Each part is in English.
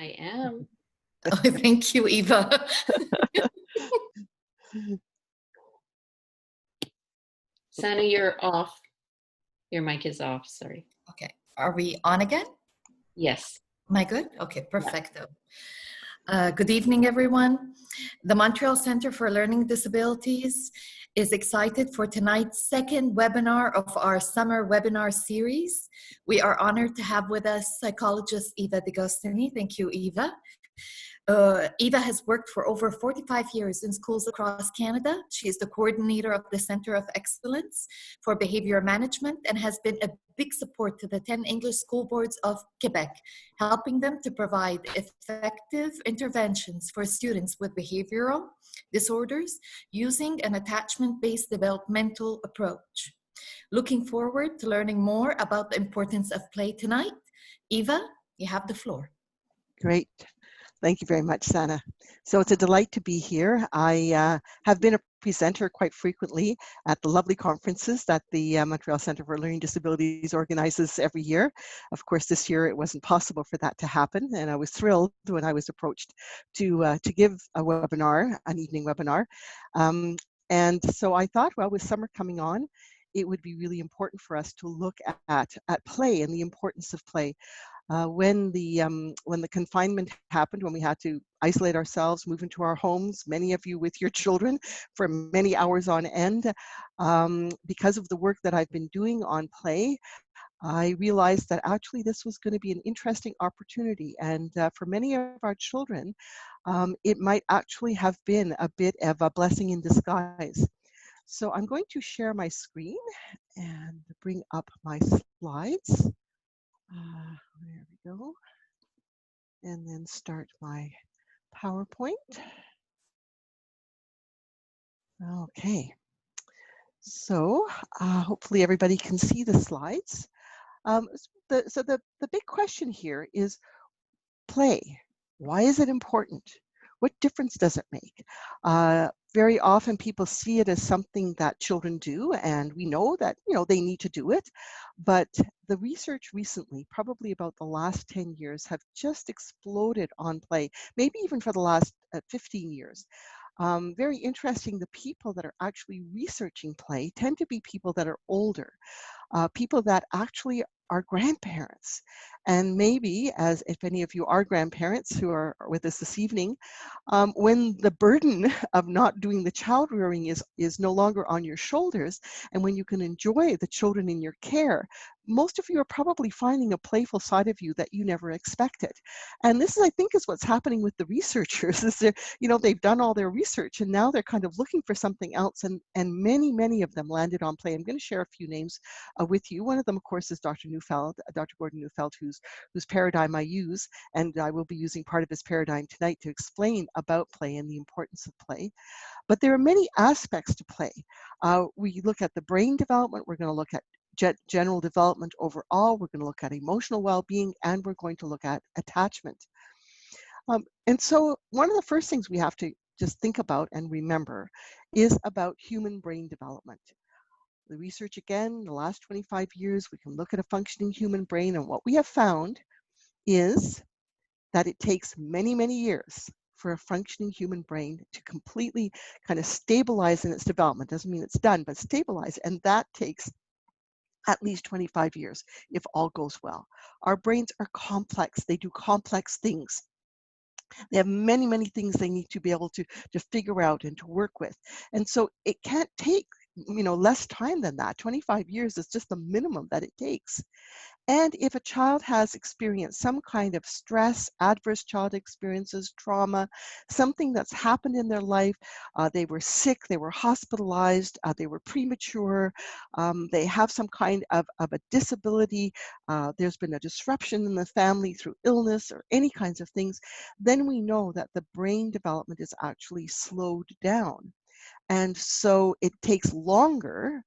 I am. Oh, thank you, Eva. Sana, you're off. Your mic is off, sorry. Okay, are we on again? Yes. Am I good? Okay, Yeah. perfecto. Good evening, everyone. The Montreal Center for Learning Disabilities is excited for tonight's second webinar of our summer webinar series. We are honored to have with us psychologist Eva de Gosztonyi. Thank you, Eva. Eva has worked for over 45 years in schools across Canada. She is the coordinator of the Center of Excellence for Behavior Management and has been a big support to the 10 English school boards of Quebec, helping them to provide effective interventions for students with behavioral disorders using an attachment-based developmental approach. Looking forward to learning more about the importance of play tonight. Eva, you have the floor. Great. Thank you very much, Sana. So it's a delight to be here. I have been a presenter quite frequently at the lovely conferences that the Montreal Center for Learning Disabilities organizes every year. Of course, this year it wasn't possible for that to happen, and I was thrilled when I was approached to give a webinar, an evening webinar. And so I thought, well, with summer coming on, it would be really important for us to look at play and the importance of play. When the confinement happened, when we had to isolate ourselves, move into our homes, many of you with your children for many hours on end, because of the work that I've been doing on play, I realized that actually this was going to be an interesting opportunity. And for many of our children, it might actually have been a bit of a blessing in disguise. So I'm going to share my screen and bring up my slides. There we go. And then start my PowerPoint. Okay. So hopefully everybody can see the slides. So the big question here is play. Why is it important? What difference does it make? Very often people see it as something that children do, and we know that they need to do it. But the research recently, probably about the last 10 years, have just exploded on play, maybe even for the last 15 years. Very interesting, the people that are actually researching play tend to be people that are older, people that actually are grandparents. And maybe, as if any of you are grandparents who are with us this evening, when the burden of not doing the child rearing is no longer on your shoulders, and when you can enjoy the children in your care, most of you are probably finding a playful side of you that you never expected. And this is, I think, is what's happening with the researchers. Is they've done all their research and now they're kind of looking for something else, and many of them landed on play. I'm going to share a few names with you. One of them, of course, is Dr. Gordon Neufeld, whose paradigm I use, and I will be using part of his paradigm tonight to explain about play and the importance of play. But there are many aspects to play. We look at the brain development, we're going to look at general development overall, we're going to look at emotional well-being, and we're going to look at attachment. And so one of the first things we have to just think about and remember is about human brain development. The research, again, the last 25 years, we can look at a functioning human brain, and what we have found is that it takes many years for a functioning human brain to completely kind of stabilize in its development. Doesn't mean it's done, but stabilize, and that takes at least 25 years if all goes well. Our brains are complex. They do complex things. They have many things they need to be able to figure out and to work with. And so it can't take less time than that. 25 years is just the minimum that it takes. And if a child has experienced some kind of stress, adverse child experiences, trauma, something that's happened in their life, they were sick, they were hospitalized, they were premature, they have some kind of a disability, there's been a disruption in the family through illness or any kinds of things, then we know that the brain development is actually slowed down. And so it takes longer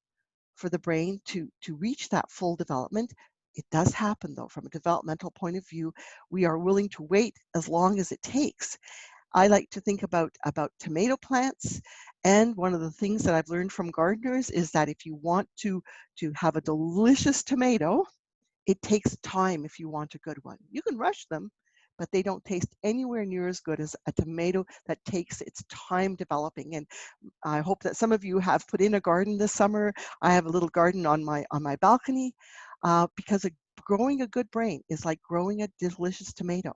for the brain to reach that full development. It does happen, though, from a developmental point of view. We are willing to wait as long as it takes. I like to think about tomato plants, and one of the things that I've learned from gardeners is that if you want to have a delicious tomato, it takes time if you want a good one. You can rush them, but they don't taste anywhere near as good as a tomato that takes its time developing. And I hope that some of you have put in a garden this summer. I have a little garden on my balcony because growing a good brain is like growing a delicious tomato.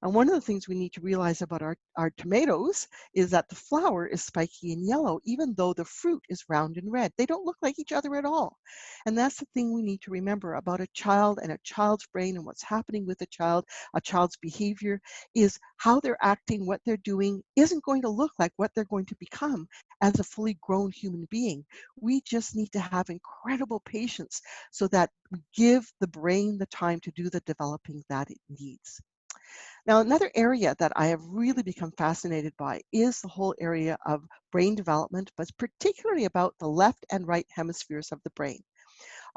And one of the things we need to realize about our tomatoes is that the flower is spiky and yellow, even though the fruit is round and red. They don't look like each other at all. And that's the thing we need to remember about a child and a child's brain and what's happening with a child's behavior is how they're acting, what they're doing isn't going to look like what they're going to become as a fully grown human being. We just need to have incredible patience so that we give the brain the time to do the developing that it needs. Now, another area that I have really become fascinated by is the whole area of brain development, but particularly about the left and right hemispheres of the brain.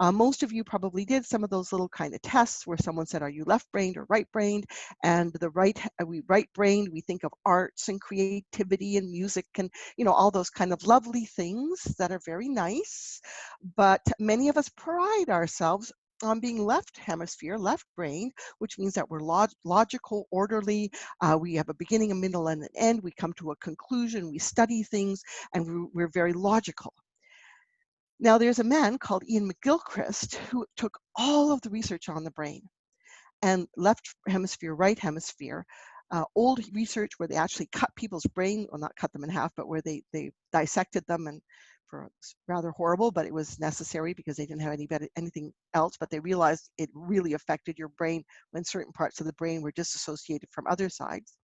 Most of you probably did some of those little kind of tests where someone said, are you left-brained or right-brained? And the right-brained, we think of arts and creativity and music and, all those kind of lovely things that are very nice. But many of us pride ourselves on being left hemisphere, left brain, which means that we're logical, orderly. We have a beginning, a middle, and an end. We come to a conclusion. We study things, and we're very logical. Now, there's a man called Ian McGilchrist who took all of the research on the brain and left hemisphere, right hemisphere, old research where they actually cut people's brain, well, not cut them in half, but where they dissected them, and it's rather horrible, but it was necessary because they didn't have anything else, but they realized it really affected your brain when certain parts of the brain were disassociated from other sides.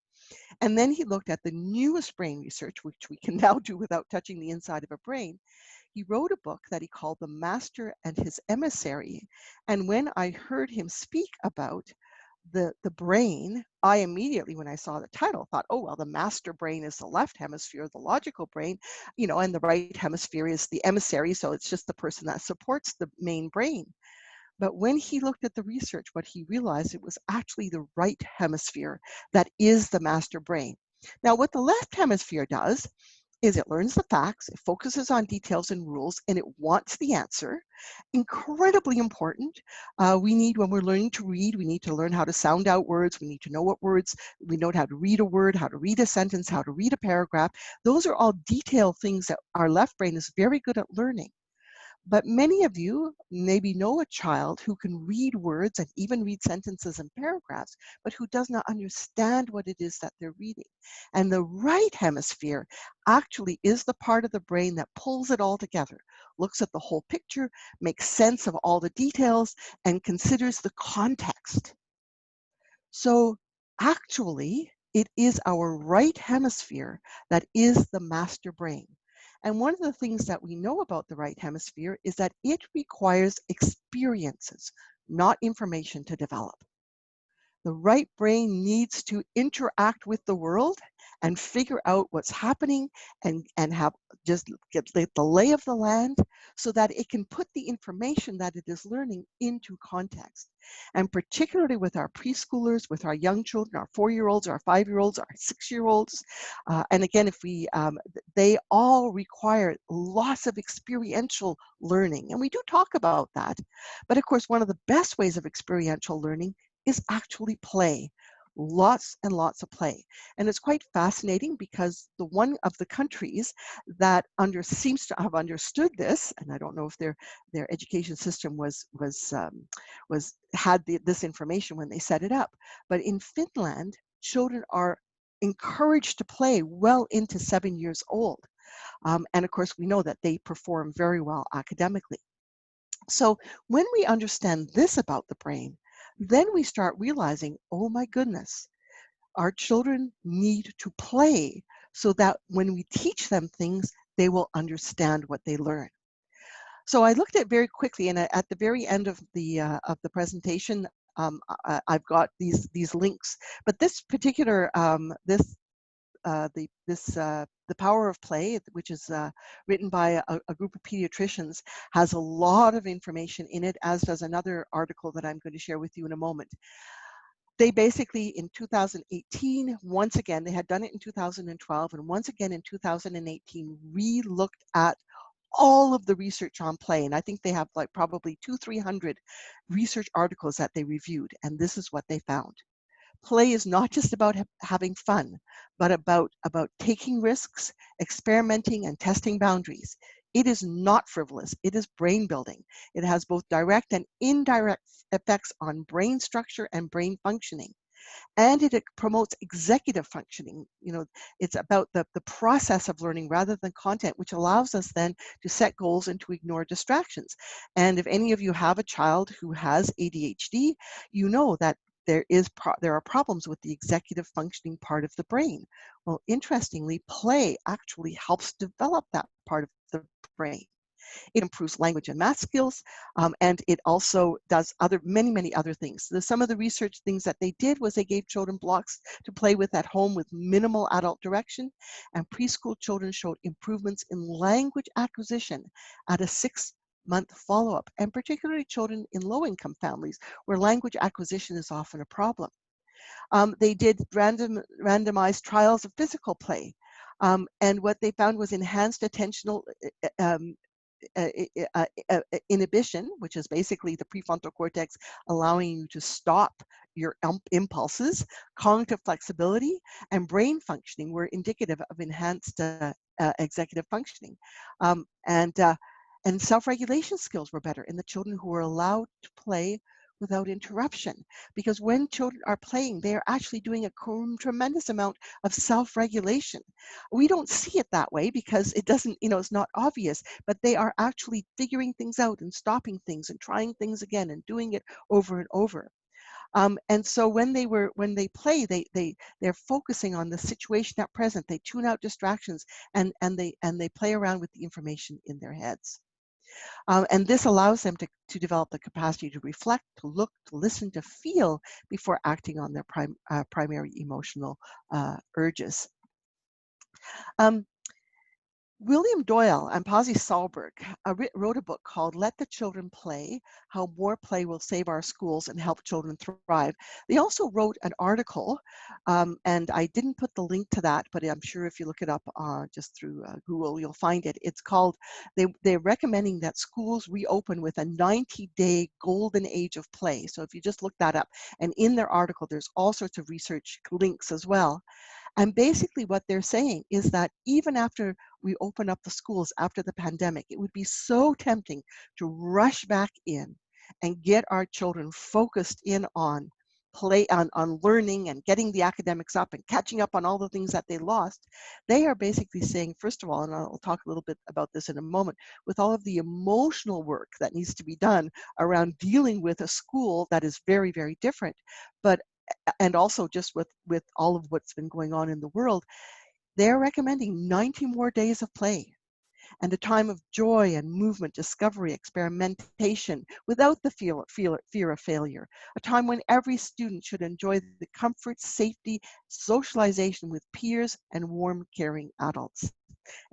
And then he looked at the newest brain research, which we can now do without touching the inside of a brain. He wrote a book that he called The Master and His Emissary. And when I heard him speak about the brain, I immediately, when I saw the title, thought, oh, well, the master brain is the left hemisphere, the logical brain, and the right hemisphere is the emissary. So it's just the person that supports the main brain. But when he looked at the research, what he realized, it was actually the right hemisphere that is the master brain. Now, what the left hemisphere does is it learns the facts, it focuses on details and rules, and it wants the answer. Incredibly important. When we're learning to read, we need to learn how to sound out words. We need to know what words, we know how to read a word, how to read a sentence, how to read a paragraph. Those are all detailed things that our left brain is very good at learning. But many of you maybe know a child who can read words and even read sentences and paragraphs, but who does not understand what it is that they're reading. And the right hemisphere actually is the part of the brain that pulls it all together, looks at the whole picture, makes sense of all the details, and considers the context. So actually, it is our right hemisphere that is the master brain. And one of the things that we know about the right hemisphere is that it requires experiences, not information, to develop. The right brain needs to interact with the world and figure out what's happening and have just get the lay of the land so that it can put the information that it is learning into context. And particularly with our preschoolers, with our young children, our 4-year-olds, our 5-year-olds, our 6-year-olds, and again, if they all require lots of experiential learning. And we do talk about that. But of course, one of the best ways of experiential learning is actually play. Lots and lots of play. And it's quite fascinating because one of the countries that seems to have understood this, and I don't know if their education system had this information when they set it up, but in Finland, children are encouraged to play well into 7 years old. And of course, we know that they perform very well academically. So when we understand this about the brain, then we start realizing, oh my goodness, our children need to play so that when we teach them things, they will understand what they learn. So I looked at very quickly, and at the very end of the presentation, I've got these links. But this particular The Power of Play, which is written by a group of pediatricians, has a lot of information in it, as does another article that I'm going to share with you in a moment. They basically, in 2018, once again, they had done it in 2012, and once again in 2018, re-looked at all of the research on play. And I think they have like probably 200-300 research articles that they reviewed, and this is what they found. Play is not just about having fun, but about taking risks, experimenting, and testing boundaries. It is not frivolous. It is brain building. It has both direct and indirect effects on brain structure and brain functioning. And it promotes executive functioning. You know, it's about the process of learning rather than content, which allows us then to set goals and to ignore distractions. And if any of you have a child who has ADHD, you know that there are problems with the executive functioning part of the brain. Well, interestingly, play actually helps develop that part of the brain. It improves language and math skills, and it also does many other things. Some of the research things that they did was they gave children blocks to play with at home with minimal adult direction, and preschool children showed improvements in language acquisition at a 6-month follow-up, and particularly children in low-income families where language acquisition is often a problem. They did randomized trials of physical play, and what they found was enhanced attentional inhibition, which is basically the prefrontal cortex allowing you to stop your impulses, cognitive flexibility, and brain functioning were indicative of enhanced executive functioning. And self-regulation skills were better in the children who were allowed to play without interruption, because when children are playing, they are actually doing a tremendous amount of self-regulation. We don't see it that way because it doesn't, it's not obvious, but they are actually figuring things out and stopping things and trying things again and doing it over and over. And so when they play, they're focusing on the situation at present. They tune out distractions and they play around with the information in their heads. And this allows them to develop the capacity to reflect, to look, to listen, to feel before acting on their primary emotional urges. William Doyle and Pasi Sahlberg wrote a book called Let the Children Play, How More Play Will Save Our Schools and Help Children Thrive. They also wrote an article, and I didn't put the link to that, but I'm sure if you look it up just through Google, you'll find it. It's called, they're recommending that schools reopen with a 90-day golden age of play. So if you just look that up, and in their article, there's all sorts of research links as well. And basically what they're saying is that even after we open up the schools after the pandemic, it would be so tempting to rush back in and get our children focused in on play, on learning and getting the academics up and catching up on all the things that they lost. They are basically saying, first of all, and I'll talk a little bit about this in a moment, with all of the emotional work that needs to be done around dealing with a school that is very, very different, and also just with all of what's been going on in the world, they're recommending 90 more days of play and a time of joy and movement, discovery, experimentation without the fear of failure, a time when every student should enjoy the comfort, safety, socialization with peers and warm, caring adults.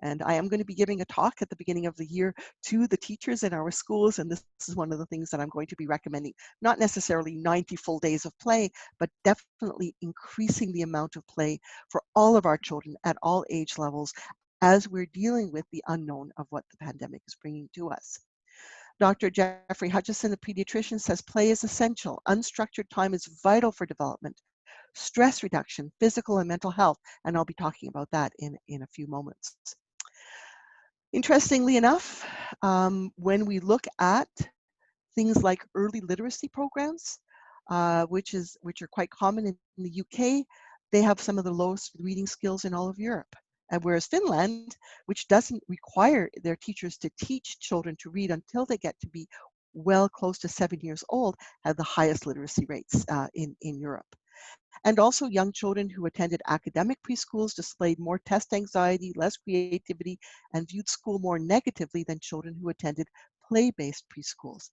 And I am going to be giving a talk at the beginning of the year to the teachers in our schools, and this is one of the things that I'm going to be recommending. Not necessarily 90 full days of play, but definitely increasing the amount of play for all of our children at all age levels as we're dealing with the unknown of what the pandemic is bringing to us. Dr. Jeffrey Hutchison, the pediatrician, says play is essential. Unstructured time is vital for development, stress reduction, physical and mental health, and I'll be talking about that in a few moments. Interestingly enough, when we look at things like early literacy programs, which are quite common in the UK, they have some of the lowest reading skills in all of Europe. And whereas Finland, which doesn't require their teachers to teach children to read until they get to be well close to 7 years old, have the highest literacy rates in Europe. And also young children who attended academic preschools displayed more test anxiety, less creativity, and viewed school more negatively than children who attended play-based preschools.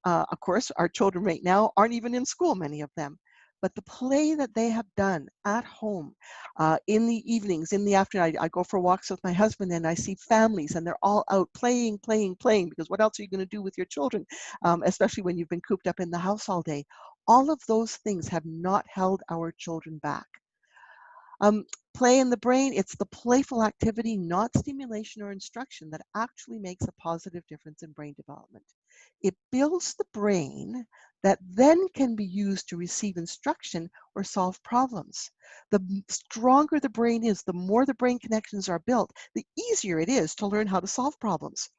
Of course, our children right now aren't even in school, many of them. But the play that they have done at home, in the evenings, in the afternoon, I go for walks with my husband and I see families and they're all out playing, because what else are you going to do with your children, especially when you've been cooped up in the house all day? All of those things have not held our children back. Play in the brain, it's the playful activity, not stimulation or instruction, that actually makes a positive difference in brain development. It builds the brain that then can be used to receive instruction or solve problems. The stronger the brain is, the more the brain connections are built, the easier it is to learn how to solve problems.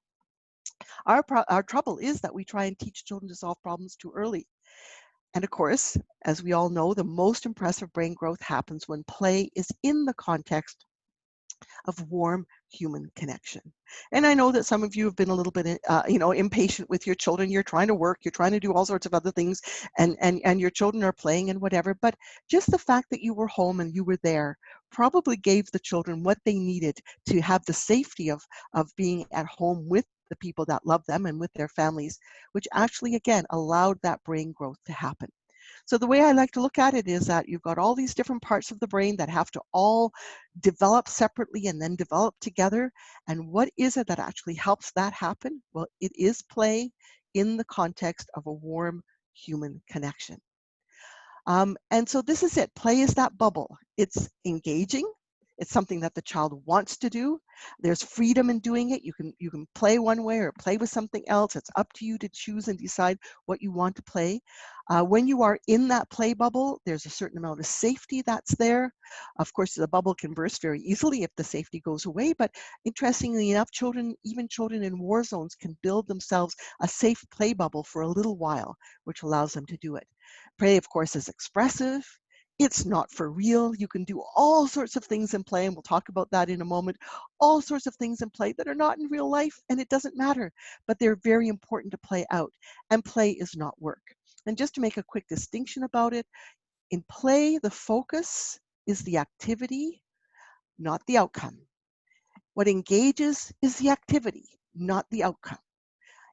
Our trouble is that we try and teach children to solve problems too early. And of course, as we all know, the most impressive brain growth happens when play is in the context of warm human connection. And I know that some of you have been a little bit, impatient with your children. You're trying to work, you're trying to do all sorts of other things, and your children are playing and whatever. But just the fact that you were home and you were there probably gave the children what they needed to have the safety of being at home with the people that love them and with their families, which actually, again, allowed that brain growth to happen. So the way I like to look at it is that you've got all these different parts of the brain that have to all develop separately and then develop together. And what is it that actually helps that happen? Well, it is play in the context of a warm human connection. And so this is it. Play is that bubble. It's engaging. It's something that the child wants to do. There's freedom in doing it. You can play one way or play with something else. It's up to you to choose and decide what you want to play. When you are in that play bubble, there's a certain amount of safety that's there. Of course, the bubble can burst very easily if the safety goes away. But interestingly enough, even children in war zones can build themselves a safe play bubble for a little while, which allows them to do it. Play, of course, is expressive. It's not for real. You can do all sorts of things in play, and we'll talk about that in a moment. All sorts of things in play that are not in real life, and it doesn't matter, but they're very important to play out. And play is not work. And just to make a quick distinction about it, in play, the focus is the activity, not the outcome. What engages is the activity, not the outcome.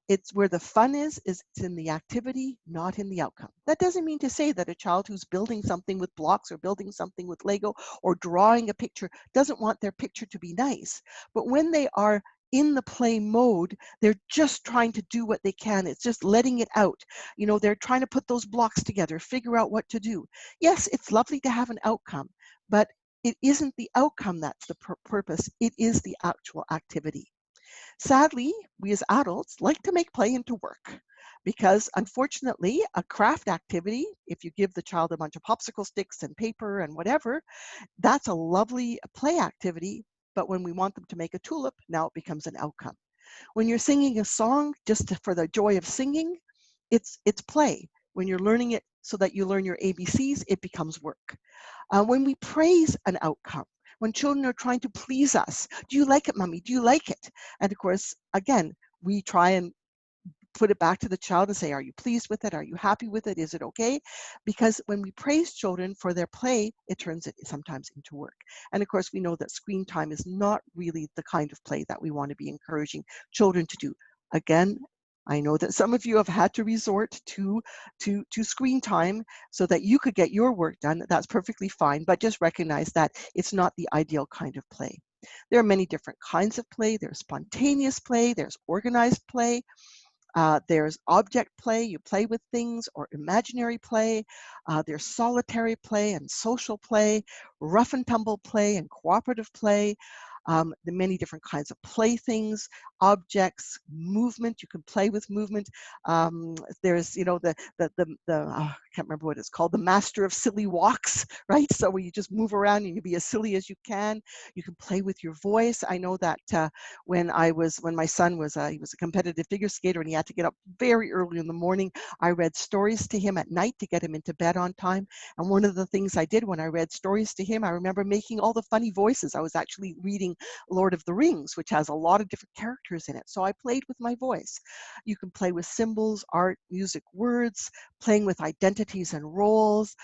It's where the fun is it's in the activity, not in the outcome. That doesn't mean to say that a child who's building something with blocks or building something with Lego or drawing a picture doesn't want their picture to be nice. But when they are in the play mode, they're just trying to do what they can. It's just letting it out. They're trying to put those blocks together, figure out what to do. Yes, it's lovely to have an outcome, but it isn't the outcome that's the purpose. It is the actual activity. Sadly, we as adults like to make play into work because unfortunately, a craft activity, if you give the child a bunch of popsicle sticks and paper and whatever, that's a lovely play activity. But when we want them to make a tulip, now it becomes an outcome. When you're singing a song just for the joy of singing, it's play. When you're learning it so that you learn your ABCs, it becomes work. When we praise an outcome, when children are trying to please us, do you like it, mommy? Do you like it? And of course, again, we try and put it back to the child and say, are you pleased with it? Are you happy with it? Is it okay? Because when we praise children for their play, it turns it sometimes into work. And of course, we know that screen time is not really the kind of play that we want to be encouraging children to do. Again, I know that some of you have had to resort to screen time so that you could get your work done. That's perfectly fine, but just recognize that it's not the ideal kind of play. There are many different kinds of play. There's spontaneous play, there's organized play, there's object play, you play with things, or imaginary play. There's solitary play and social play, rough and tumble play and cooperative play. The many different kinds of playthings, objects, movement. You can play with movement. There's, I can't remember what it's called, the master of silly walks, right? So where you just move around and you be as silly as you can. You can play with your voice. I know that when my son was, he was a competitive figure skater and he had to get up very early in the morning, I read stories to him at night to get him into bed on time. And one of the things I did when I read stories to him, I remember making all the funny voices. I was actually reading Lord of the Rings, which has a lot of different characters in it. So I played with my voice. You can play with symbols, art, music, words, playing with identities and roles,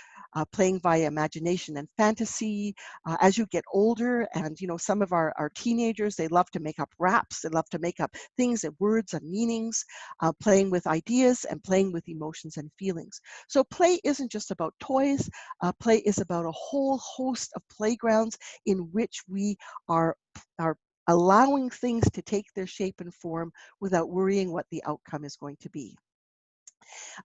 playing via imagination and fantasy. As you get older, and some of our teenagers, they love to make up raps, they love to make up things and words and meanings, playing with ideas and playing with emotions and feelings. So play isn't just about toys. Play is about a whole host of playgrounds in which we are allowing things to take their shape and form without worrying what the outcome is going to be.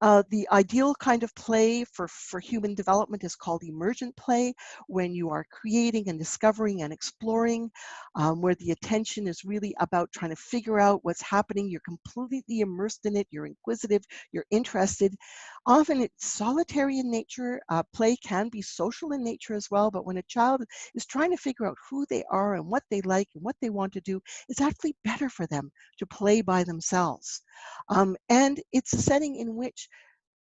The ideal kind of play for human development is called emergent play, when you are creating and discovering and exploring, where the attention is really about trying to figure out what's happening. You're completely immersed in it. You're inquisitive. You're interested. Often it's solitary in nature. Play can be social in nature as well, but when a child is trying to figure out who they are and what they like and what they want to do, it's actually better for them to play by themselves. And it's a setting in which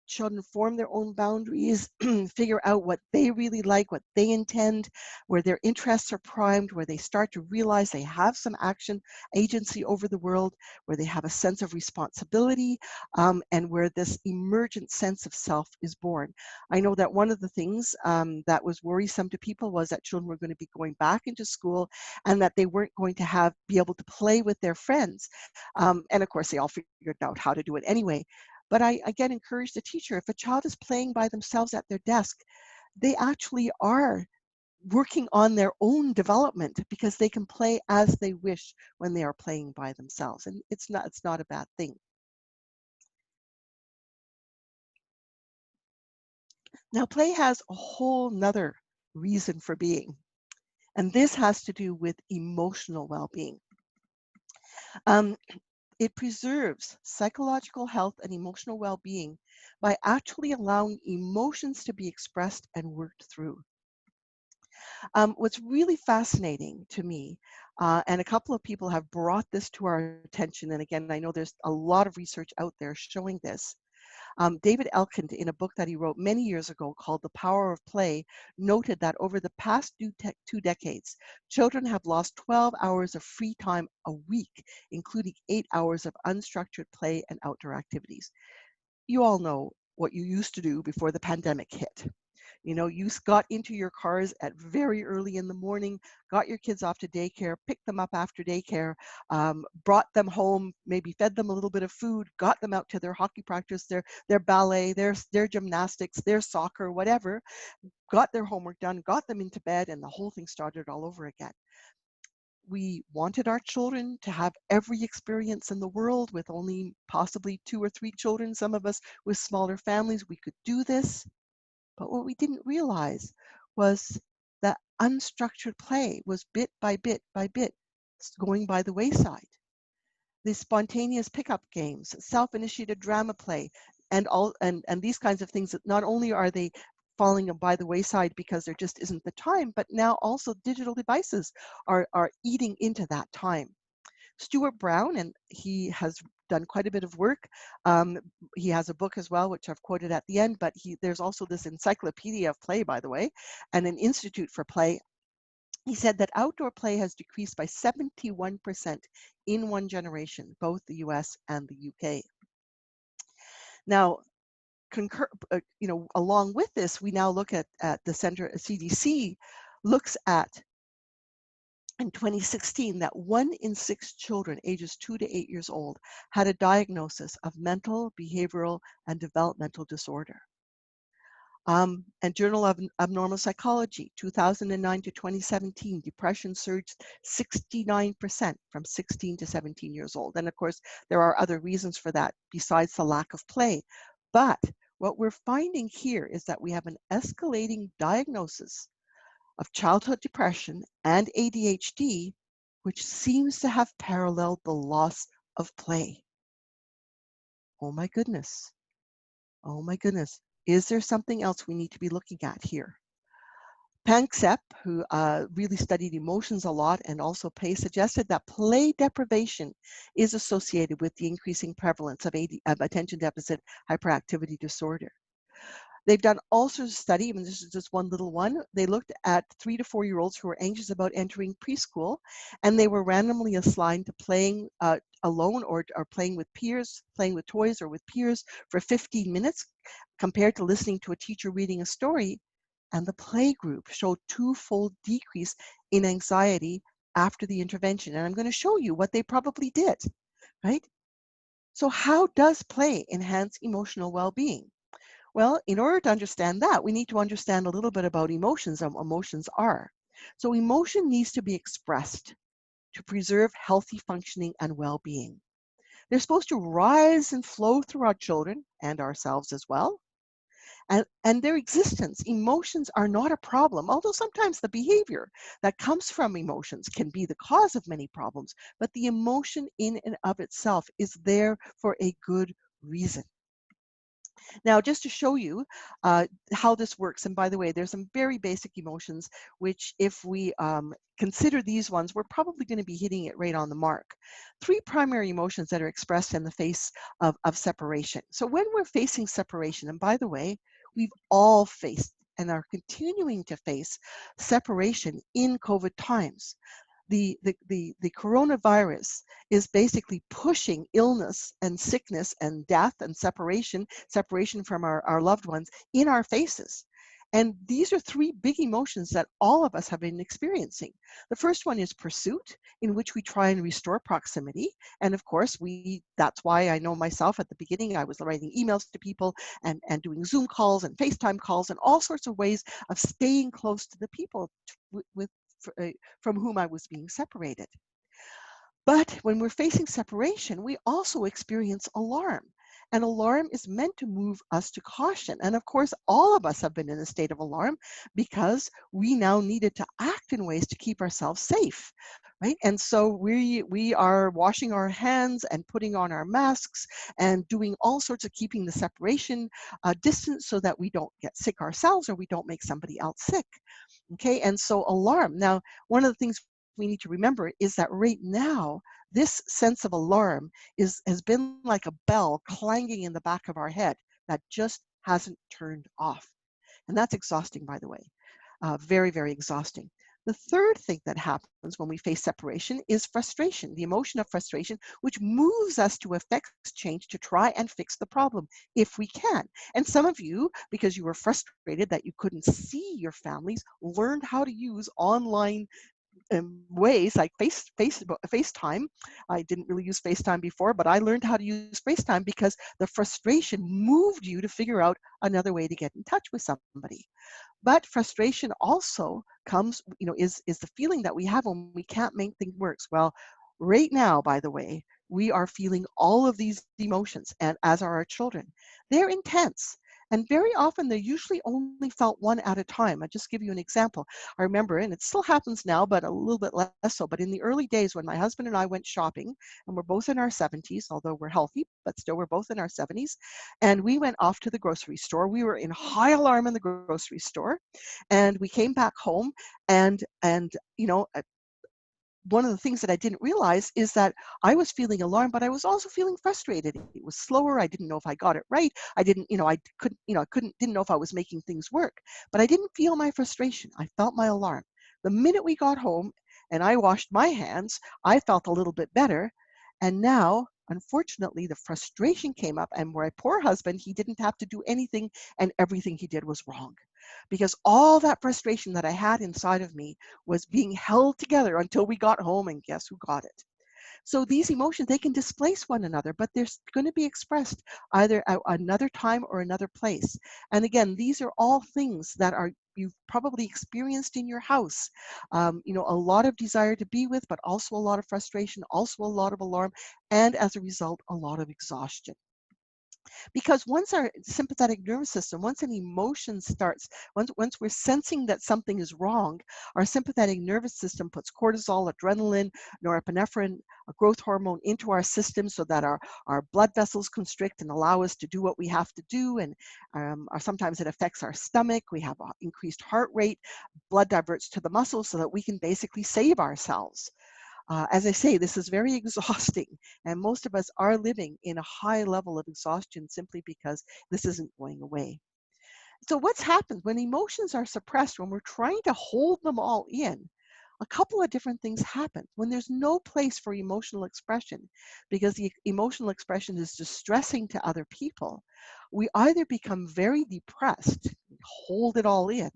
children form their own boundaries, figure out what they really like, what they intend, where their interests are primed, where they start to realize they have some agency over the world, where they have a sense of responsibility, and where this emergent sense of self is born. I know that one of the things that was worrisome to people was that children were going to be going back into school and that they weren't going to be able to play with their friends. And of course, they all figured out how to do it anyway. But I again encourage the teacher, if a child is playing by themselves at their desk, they actually are working on their own development because they can play as they wish when they are playing by themselves. And it's not a bad thing. Now, play has a whole nother reason for being, and this has to do with emotional well-being. It preserves psychological health and emotional well-being by actually allowing emotions to be expressed and worked through. What's really fascinating to me, and a couple of people have brought this to our attention, and again, I know there's a lot of research out there showing this. David Elkind, in a book that he wrote many years ago called The Power of Play, noted that over the past 2 decades, children have lost 12 hours of free time a week, including 8 hours of unstructured play and outdoor activities. You all know what you used to do before the pandemic hit. You know, you got into your cars at very early in the morning, got your kids off to daycare, picked them up after daycare, brought them home, maybe fed them a little bit of food, got them out to their hockey practice, their ballet, their gymnastics, their soccer, whatever, got their homework done, got them into bed, and the whole thing started all over again. We wanted our children to have every experience in the world with only possibly 2 or 3 children. Some of us with smaller families, we could do this. But what we didn't realize was that unstructured play was bit by bit by bit going by the wayside. The spontaneous pickup games, self-initiated drama play, and these kinds of things, that not only are they falling by the wayside because there just isn't the time, but now also digital devices are eating into that time. Stuart Brown, and he has done quite a bit of work. He has a book as well, which I've quoted at the end, but there's also this encyclopedia of play, by the way, and an institute for play. He said that outdoor play has decreased by 71% in one generation, both the US and the UK. Now, along with this, we now look at the CDC looks at in 2016 that 1 in 6 children ages 2 to 8 years old had a diagnosis of mental, behavioral, and developmental disorder. And Journal of Abnormal Psychology, 2009 to 2017, depression surged 69% from 16 to 17 years old. And of course, there are other reasons for that besides the lack of play. But what we're finding here is that we have an escalating diagnosis of childhood depression and ADHD, which seems to have paralleled the loss of play. Oh my goodness. Oh my goodness. Is there something else we need to be looking at here? Panksepp, who really studied emotions a lot and also play, suggested that play deprivation is associated with the increasing prevalence of attention deficit hyperactivity disorder. They've done all sorts of study, and this is just one little one. They looked at 3 to 4 year olds who were anxious about entering preschool, and they were randomly assigned to playing alone or playing with peers, playing with toys or with peers for 15 minutes compared to listening to a teacher reading a story. And the play group showed 2-fold decrease in anxiety after the intervention. And I'm going to show you what they probably did, right? So how does play enhance emotional well-being? Well, in order to understand that, we need to understand a little bit about emotions and what emotions are. So emotion needs to be expressed to preserve healthy functioning and well-being. They're supposed to rise and flow through our children and ourselves as well. And their existence, emotions are not a problem, although sometimes the behavior that comes from emotions can be the cause of many problems, but the emotion in and of itself is there for a good reason. Now, just to show you how this works, and by the way, there's some very basic emotions, which if we consider these ones, we're probably going to be hitting it right on the mark. Three primary emotions that are expressed in the face of separation. So when we're facing separation, and by the way, we've all faced and are continuing to face separation in COVID times. The coronavirus is basically pushing illness and sickness and death and separation from our loved ones in our faces. And these are three big emotions that all of us have been experiencing. The first one is pursuit, in which we try and restore proximity. And of course, that's why I know myself at the beginning, I was writing emails to people and doing Zoom calls and FaceTime calls and all sorts of ways of staying close to the people from whom I was being separated. But when we're facing separation, we also experience alarm. And alarm is meant to move us to caution. And of course, all of us have been in a state of alarm because we now needed to act in ways to keep ourselves safe, right? And so we are washing our hands and putting on our masks and doing all sorts of keeping the separation distance so that we don't get sick ourselves or we don't make somebody else sick. Okay, and so alarm. Now, one of the things we need to remember is that right now, this sense of alarm has been like a bell clanging in the back of our head that just hasn't turned off. And that's exhausting, by the way. Very, very exhausting. The third thing that happens when we face separation is frustration, the emotion of frustration, which moves us to effect change to try and fix the problem if we can. And some of you, because you were frustrated that you couldn't see your families, learned how to use online ways like FaceTime. I didn't really use FaceTime before, but I learned how to use FaceTime because the frustration moved you to figure out another way to get in touch with somebody. But frustration also comes, is the feeling that we have when we can't make things work. Well, right now, by the way, we are feeling all of these emotions, and as are our children. They're intense. And very often they're usually only felt one at a time. I'll just give you an example. I remember, and it still happens now, but a little bit less so, but in the early days when my husband and I went shopping, and we're both in our 70s, although we're healthy, but still we're both in our 70s, and we went off to the grocery store. We were in high alarm in the grocery store, and we came back home, and one of the things that I didn't realize is that I was feeling alarmed, but I was also feeling frustrated. It was slower. I didn't know if I got it right. I didn't, didn't know if I was making things work, but I didn't feel my frustration. I felt my alarm. The minute we got home and I washed my hands, I felt a little bit better. And now, unfortunately, the frustration came up, and my poor husband, he didn't have to do anything, and everything he did was wrong. Because all that frustration that I had inside of me was being held together until we got home, and guess who got it? So these emotions, they can displace one another, but they're going to be expressed either at another time or another place. And again, these are all things that you've probably experienced in your house. A lot of desire to be with, but also a lot of frustration, also a lot of alarm, and as a result, a lot of exhaustion. Because once our sympathetic nervous system, once an emotion starts, once we're sensing that something is wrong, our sympathetic nervous system puts cortisol, adrenaline, norepinephrine, a growth hormone into our system so that our blood vessels constrict and allow us to do what we have to do. And sometimes it affects our stomach. We have increased heart rate. Blood diverts to the muscles so that we can basically save ourselves. As I say, this is very exhausting, and most of us are living in a high level of exhaustion simply because this isn't going away. So what's happened when emotions are suppressed, when we're trying to hold them all in, a couple of different things happen. When there's no place for emotional expression, because the emotional expression is distressing to other people, we either become very depressed, hold it all in,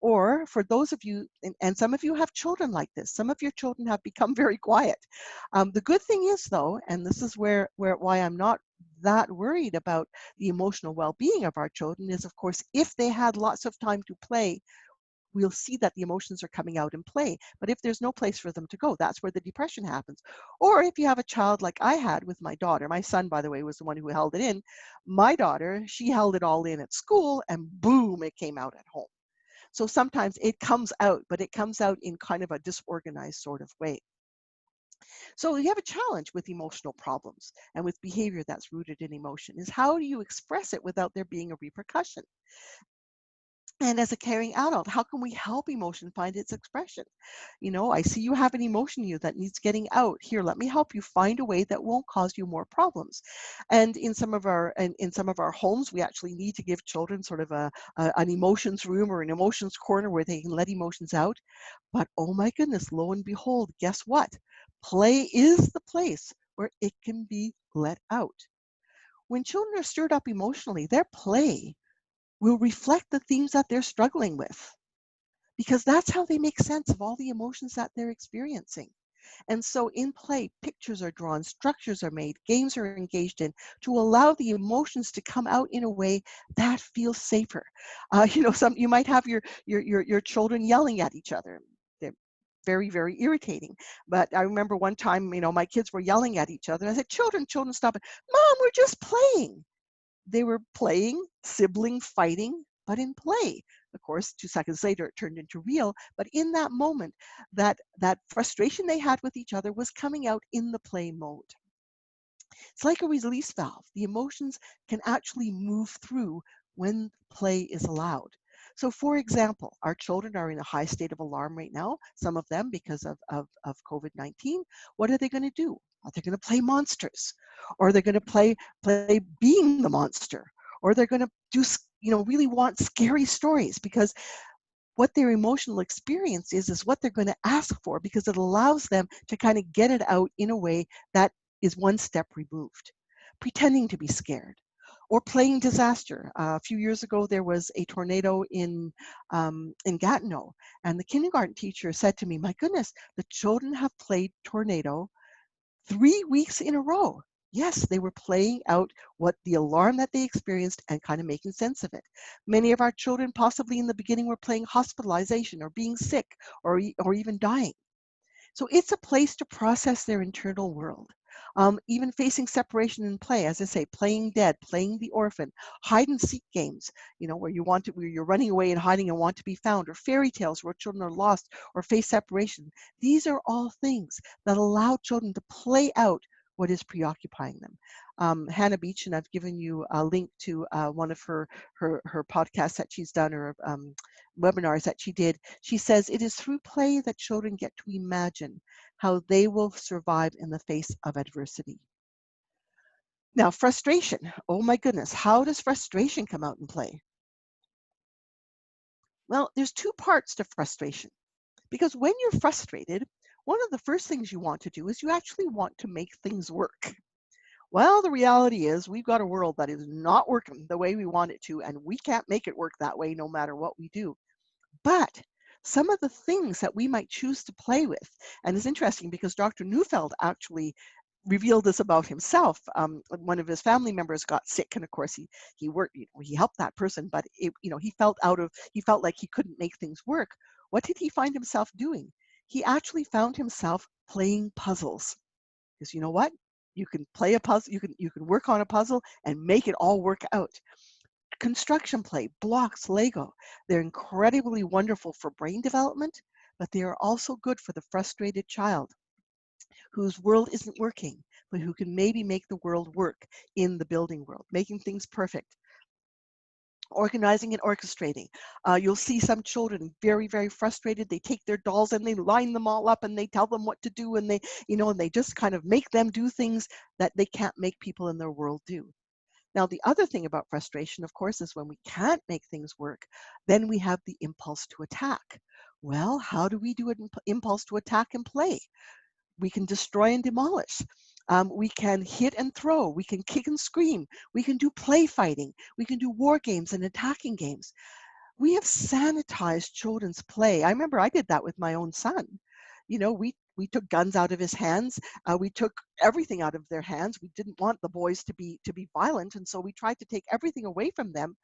or for those of you, and some of you have children like this, some of your children have become very quiet. The good thing is though, and this is why I'm not that worried about the emotional well-being of our children, is of course, if they had lots of time to play we'll see that the emotions are coming out in play. But if there's no place for them to go, that's where the depression happens. Or if you have a child like I had with my daughter, my son, by the way, was the one who held it in. My daughter, she held it all in at school, and boom, it came out at home. So sometimes it comes out, but it comes out in kind of a disorganized sort of way. So you have a challenge with emotional problems and with behavior that's rooted in emotion is how do you express it without there being a repercussion? And as a caring adult, how can we help emotion find its expression? I see you have an emotion in you that needs getting out. Here, let me help you find a way that won't cause you more problems. And in some of our homes, we actually need to give children sort of an emotions room or an emotions corner where they can let emotions out. But oh my goodness, lo and behold, guess what? Play is the place where it can be let out. When children are stirred up emotionally, their play will reflect the themes that they're struggling with, because that's how they make sense of all the emotions that they're experiencing. And so in play, pictures are drawn, structures are made, games are engaged in to allow the emotions to come out in a way that feels safer. You might have your children yelling at each other. They're very, very irritating. But I remember one time, my kids were yelling at each other. I said, children, stop it. Mom, we're just playing. They were playing sibling fighting, but in play. Of course, 2 seconds later, it turned into real. But in that moment, that frustration they had with each other was coming out in the play mode. It's like a release valve. The emotions can actually move through when play is allowed. So for example, our children are in a high state of alarm right now, some of them because of COVID-19. What are they going to do? Are they going to play monsters? Or they're going to play being the monster? Or they're going to do, really want scary stories, because what their emotional experience is what they're going to ask for, because it allows them to kind of get it out in a way that is one step removed. Pretending to be scared or playing disaster. A few years ago, there was a tornado in Gatineau, and the kindergarten teacher said to me, my goodness, the children have played tornado 3 weeks in a row. Yes, they were playing out what the alarm that they experienced and kind of making sense of it. Many of our children possibly in the beginning were playing hospitalization or being sick or even dying. So it's a place to process their internal world. Even facing separation in play, as I say, playing dead, playing the orphan, hide and seek games, where you're running away and hiding and want to be found, or fairy tales where children are lost or face separation. These are all things that allow children to play out what is preoccupying them. Hannah Beach, and I've given you a link to one of her podcasts that she's done, or webinars that she did. She says it is through play that children get to imagine how they will survive in the face of adversity. Now, frustration. Oh my goodness, how does frustration come out in play? Well, there's 2 parts to frustration, because when you're frustrated, one of the first things you want to do is you actually want to make things work. Well, the reality is we've got a world that is not working the way we want it to, and we can't make it work that way no matter what we do. But some of the things that we might choose to play with, and it's interesting because Dr. Neufeld actually revealed this about himself. One of his family members got sick, and of course he worked, he helped that person, but he felt like he couldn't make things work. What did he find himself doing? He actually found himself playing puzzles. Because you know what? You can play a puzzle, you can work on a puzzle and make it all work out. Construction play, blocks, Lego, they're incredibly wonderful for brain development, but they are also good for the frustrated child whose world isn't working, but who can maybe make the world work in the building world, making things perfect. Organizing and orchestrating. You'll see some children very, very frustrated. They take their dolls and they line them all up and they tell them what to do, and they just kind of make them do things that they can't make people in their world do. Now, the other thing about frustration, of course, is when we can't make things work, then we have the impulse to attack. Well, how do we do an impulse to attack and play? We can destroy and demolish. We can hit and throw. We can kick and scream. We can do play fighting. We can do war games and attacking games. We have sanitized children's play. I remember I did that with my own son. We took guns out of his hands. We took everything out of their hands. We didn't want the boys to be violent, and so we tried to take everything away from them.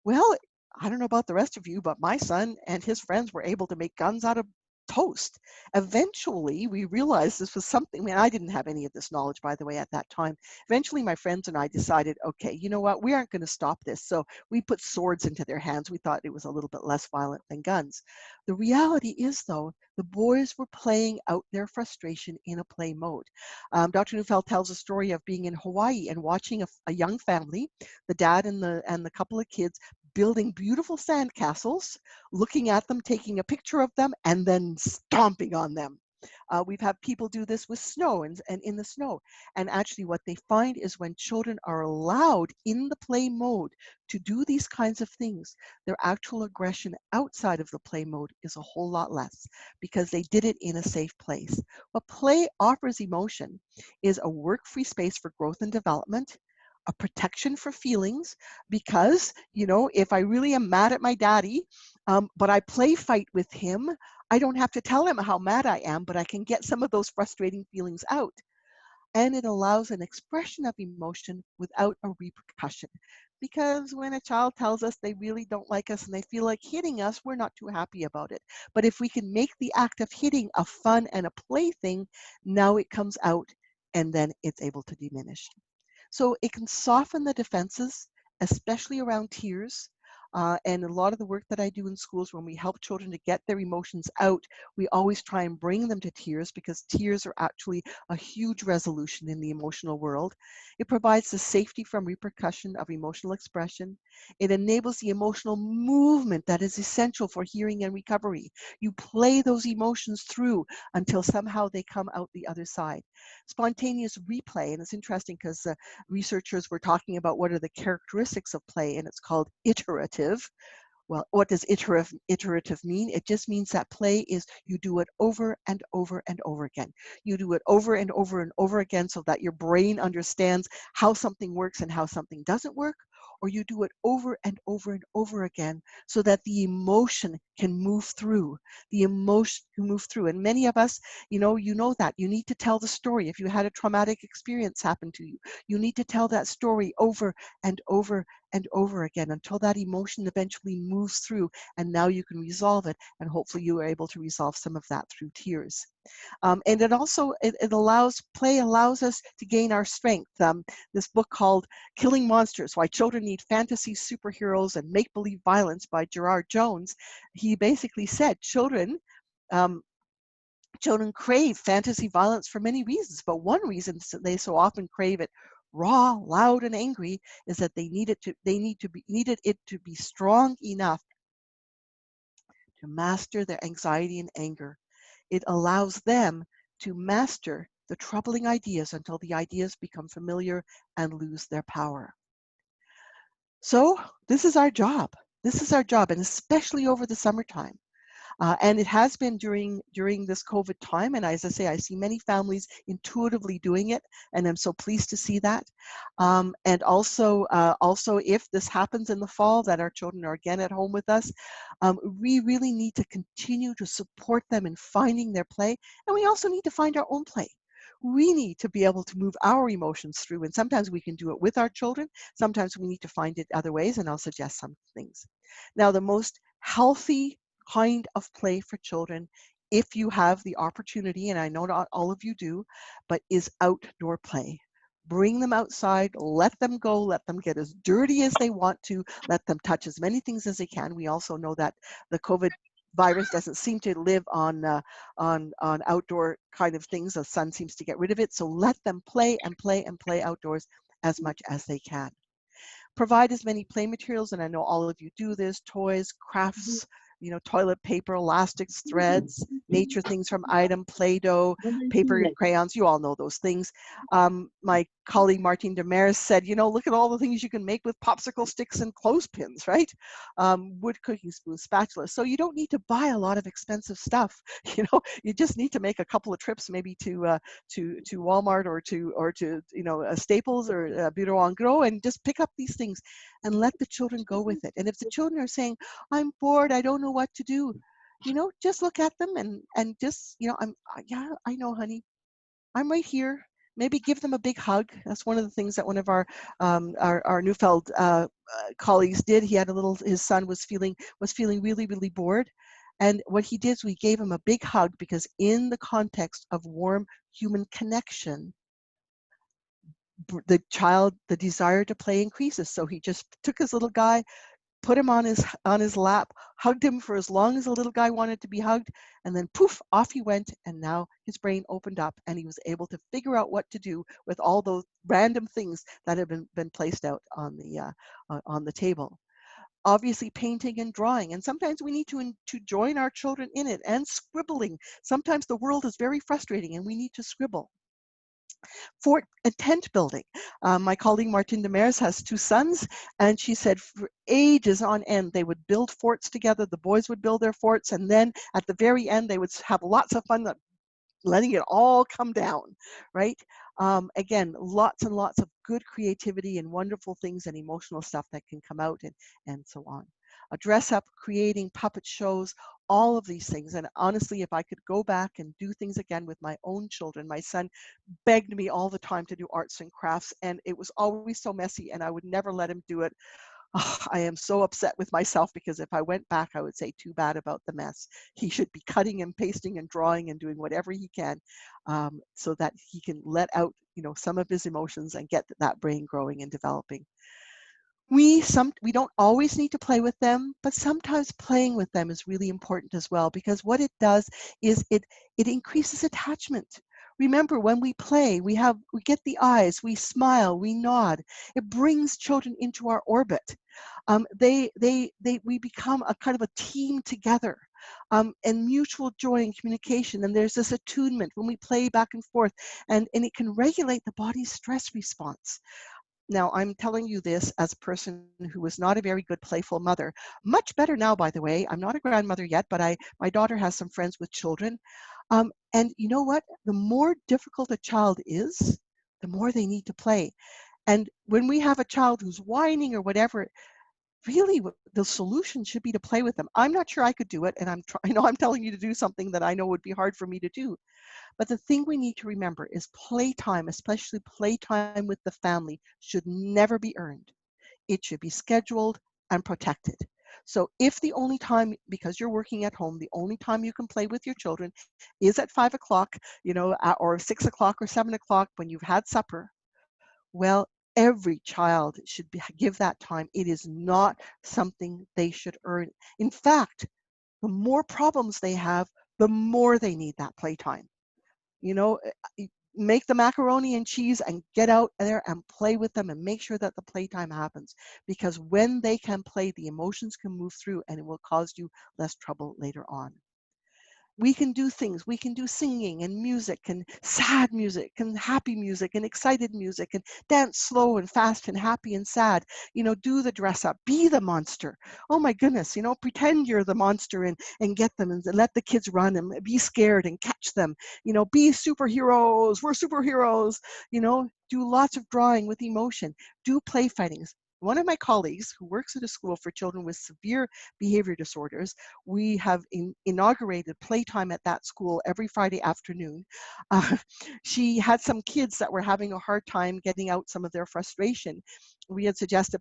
Well, I don't know about the rest of you, but my son and his friends were able to make guns out of toast. Eventually, we realized this was something, I mean, I didn't have any of this knowledge, by the way, at that time. Eventually, my friends and I decided, okay, you know what, we aren't going to stop this. So we put swords into their hands. We thought it was a little bit less violent than guns. The reality is, though, the boys were playing out their frustration in a play mode. Dr. Neufeld tells a story of being in Hawaii and watching a young family, the dad and the couple of kids, building beautiful sand castles, looking at them, taking a picture of them, and then stomping on them. We've had people do this with snow and in the snow. And actually what they find is when children are allowed in the play mode to do these kinds of things, their actual aggression outside of the play mode is a whole lot less because they did it in a safe place. What play offers emotion is a work-free space for growth and development, a protection for feelings, because, you know, if I really am mad at my daddy, but I play fight with him, I don't have to tell him how mad I am, but I can get some of those frustrating feelings out. And it allows an expression of emotion without a repercussion. Because when a child tells us they really don't like us and they feel like hitting us, we're not too happy about it. But if we can make the act of hitting a fun and a play thing, now it comes out and then it's able to diminish. So it can soften the defenses, especially around tears. And a lot of the work that I do in schools, when we help children to get their emotions out, we always try and bring them to tears because tears are actually a huge resolution in the emotional world. It provides the safety from repercussion of emotional expression. It enables the emotional movement that is essential for healing and recovery. You play those emotions through until somehow they come out the other side. Spontaneous replay, and it's interesting because researchers were talking about what are the characteristics of play, and it's called iterative. Well, what does iterative mean? It just means that play is you do it over and over and over again. You do it over and over and over again so that your brain understands how something works and how something doesn't work, or you do it over and over and over again so that the emotion can move through. The emotion can move through. And many of us, you know that. You need to tell the story. If you had a traumatic experience happen to you, you need to tell that story over and over and over again until that emotion eventually moves through, and now you can resolve it, and hopefully you are able to resolve some of that through tears. And it also, play allows us to gain our strength. This book called Killing Monsters, Why Children Need Fantasy Superheroes and Make-Believe Violence by Gerard Jones, he basically said children crave fantasy violence for many reasons, but one reason they so often crave it raw, loud, and angry is that they needed it to be strong enough to master their anxiety and anger. It allows them to master the troubling ideas until the ideas become familiar and lose their power. So this is our job. This is our job, and especially over the summertime. And it has been during this COVID time. And as I say, I see many families intuitively doing it, and I'm so pleased to see that. And also if this happens in the fall, that our children are again at home with us, we really need to continue to support them in finding their play. And we also need to find our own play. We need to be able to move our emotions through. And sometimes we can do it with our children. Sometimes we need to find it other ways, and I'll suggest some things. Now, the most healthy kind of play for children, if you have the opportunity, and I know not all of you do, but is outdoor play. Bring them outside, let them go, let them get as dirty as they want to, let them touch as many things as they can. We also know that the COVID virus doesn't seem to live on outdoor kind of things. The sun seems to get rid of it. So let them play and play and play outdoors as much as they can. Provide as many play materials, and I know all of you do this, toys, crafts, toilet paper, elastics, threads, nature things from item, Play-Doh, paper and crayons. You all know those things. My colleague Martine Demers said, look at all the things you can make with popsicle sticks and clothespins, right? Wood cooking spoons, spatulas. So you don't need to buy a lot of expensive stuff. You just need to make a couple of trips, maybe to Walmart or to Staples or Bureau en Gros, and just pick up these things and let the children go with it. And if the children are saying, I'm bored, I don't know what to do, just look at them and just, yeah, I know, honey, I'm right here. Maybe give them a big hug. That's one of the things that one of our Neufeld colleagues did. He had his son was feeling really, really bored. And what he did is we gave him a big hug, because in the context of warm human connection, the desire to play increases. So he just took his little guy, put him on his lap, hugged him for as long as the little guy wanted to be hugged, and then poof, off he went. And now his brain opened up, and he was able to figure out what to do with all those random things that have been placed out on the table. Obviously, painting and drawing, and sometimes we need to join our children in it, and scribbling. Sometimes the world is very frustrating, and we need to scribble. Fort and tent building. My colleague Martine Demers has 2 sons, and she said for ages on end they would build forts together. The boys would build their forts, and then at the very end they would have lots of fun letting it all come down, right? Again, lots and lots of good creativity and wonderful things and emotional stuff that can come out, and so on. A dress up, creating puppet shows, all of these things. And honestly, if I could go back and do things again with my own children, my son begged me all the time to do arts and crafts, and it was always so messy, and I would never let him do it. Oh, I am so upset with myself, because if I went back, I would say too bad about the mess. He should be cutting and pasting and drawing and doing whatever he can, so that he can let out, some of his emotions and get that brain growing and developing. We don't always need to play with them, but sometimes playing with them is really important as well, because what it does is it increases attachment. Remember, when we play, we get the eyes, we smile, we nod. It brings children into our orbit. We become a kind of a team together, and mutual joy and communication. And there's this attunement when we play back and forth, and it can regulate the body's stress response. Now, I'm telling you this as a person who was not a very good playful mother. Much better now, by the way. I'm not a grandmother yet, but my daughter has some friends with children. And you know what? The more difficult a child is, the more they need to play. And when we have a child who's whining or whatever, really the solution should be to play with them. I'm not sure I could do it, and I know I'm telling you to do something that I know would be hard for me to do. But the thing we need to remember is playtime, especially playtime with the family, should never be earned. It should be scheduled and protected. So if the only time, because you're working at home, the only time you can play with your children is at 5 o'clock, or 6 o'clock or 7 o'clock when you've had supper, well, every child should give that time. It is not something they should earn. In fact, the more problems they have, the more they need that playtime. Make the macaroni and cheese and get out there and play with them, and make sure that the playtime happens, because when they can play, the emotions can move through, and it will cause you less trouble later on. We can do things. We can do singing and music and sad music and happy music and excited music, and dance slow and fast and happy and sad. Do the dress up, be the monster. Oh my goodness, pretend you're the monster, and get them, and let the kids run and be scared and catch them. Be superheroes. We're superheroes. Do lots of drawing with emotion. Do play fightings. One of my colleagues who works at a school for children with severe behavior disorders, we have inaugurated playtime at that school every Friday afternoon. She had some kids that were having a hard time getting out some of their frustration. We had suggested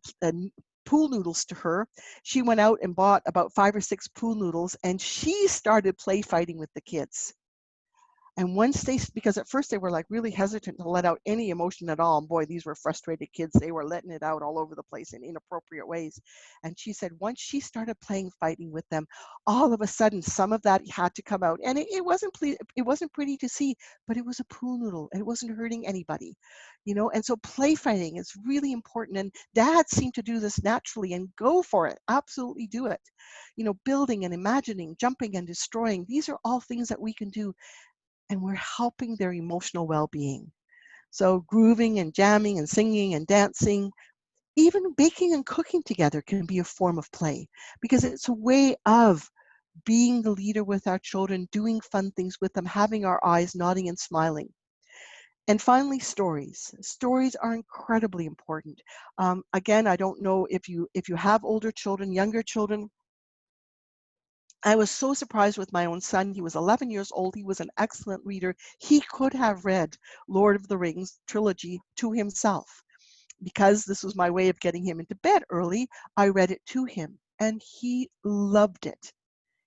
pool noodles to her. She went out and bought about 5 or 6 pool noodles, and she started play fighting with the kids. And once because at first they were like really hesitant to let out any emotion at all. And boy, these were frustrated kids. They were letting it out all over the place in inappropriate ways. And she said, once she started playing fighting with them, all of a sudden, some of that had to come out. And it wasn't pretty to see, but it was a pool noodle, and it wasn't hurting anybody, And so play fighting is really important. And dads seem to do this naturally, and go for it. Absolutely do it. Building and imagining, jumping and destroying. These are all things that we can do, and we're helping their emotional well-being. So grooving and jamming and singing and dancing, even baking and cooking together can be a form of play, because it's a way of being the leader with our children, doing fun things with them, having our eyes nodding and smiling. And finally, stories. Stories are incredibly important. Again, I don't know if you have older children, younger children. I was so surprised with my own son. He was 11 years old. He was an excellent reader. He could have read Lord of the Rings trilogy to himself. Because this was my way of getting him into bed early, I read it to him, and he loved it.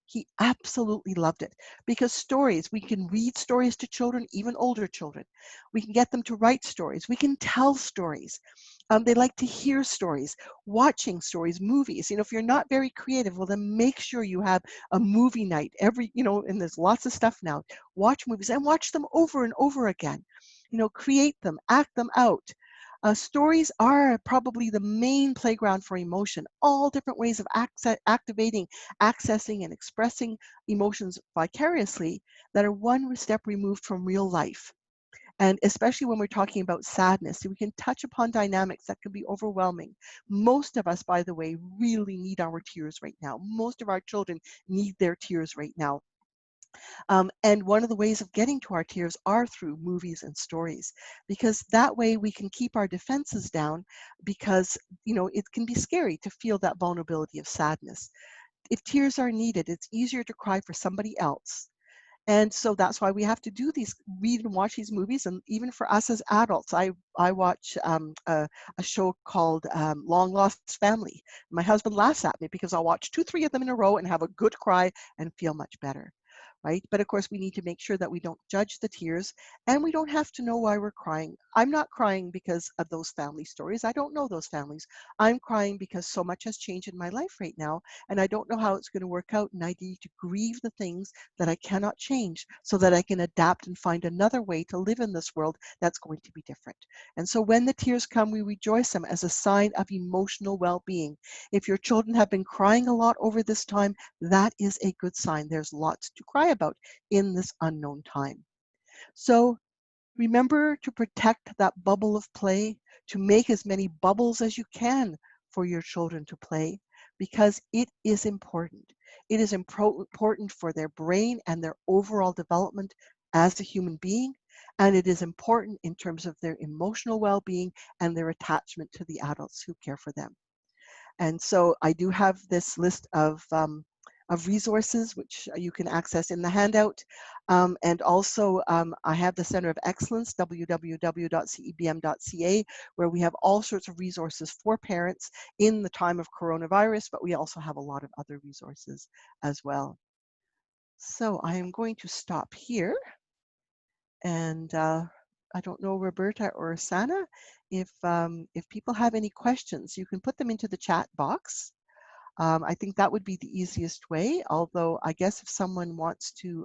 He absolutely loved it, because stories, we can read stories to children, even older children. We can get them to write stories. We can tell stories. They like to hear stories, watching stories, movies. If you're not very creative, well, then make sure you have a movie night and there's lots of stuff now. Watch movies and watch them over and over again. Create them, act them out. Stories are probably the main playground for emotion. All different ways of activating, accessing, and expressing emotions vicariously that are one step removed from real life. And especially when we're talking about sadness, we can touch upon dynamics that can be overwhelming. Most of us, by the way, really need our tears right now. Most of our children need their tears right now. And one of the ways of getting to our tears are through movies and stories, because that way we can keep our defenses down, because, it can be scary to feel that vulnerability of sadness. If tears are needed, it's easier to cry for somebody else. And so that's why we have to read and watch these movies. And even for us as adults, I watch a show called Long Lost Family. My husband laughs at me because I'll watch 2, 3 of them in a row and have a good cry and feel much better. Right? But of course, we need to make sure that we don't judge the tears, and we don't have to know why we're crying. I'm not crying because of those family stories. I don't know those families. I'm crying because so much has changed in my life right now, and I don't know how it's going to work out, and I need to grieve the things that I cannot change so that I can adapt and find another way to live in this world that's going to be different. And so when the tears come, we rejoice them as a sign of emotional well-being. If your children have been crying a lot over this time, that is a good sign. There's lots to cry about in this unknown time. So remember to protect that bubble of play, to make as many bubbles as you can for your children to play, because it is important. It is important for their brain and their overall development as a human being, and it is important in terms of their emotional well-being and their attachment to the adults who care for them. And so I do have this list of resources which you can access in the handout. And also I have the Center of Excellence, www.cebm.ca, where we have all sorts of resources for parents in the time of coronavirus, but we also have a lot of other resources as well. So I am going to stop here. And I don't know, Roberta or Sana, if people have any questions, you can put them into the chat box. I think that would be the easiest way, although I guess if someone wants to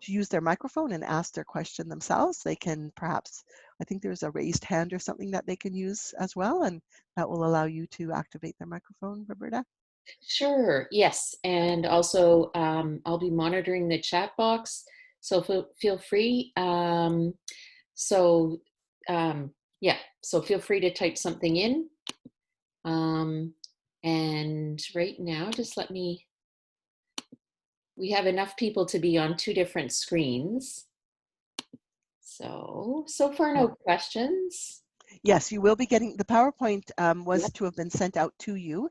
use their microphone and ask their question themselves, they can perhaps, I think there's a raised hand or something that they can use as well, and that will allow you to activate their microphone, Roberta. Sure, yes. And also, I'll be monitoring the chat box, so feel free. Yeah, so feel free to type something in. And right now, just we have enough people to be on 2 different screens. So far, no questions. Yes, you will be getting, the PowerPoint was to have been sent out to you,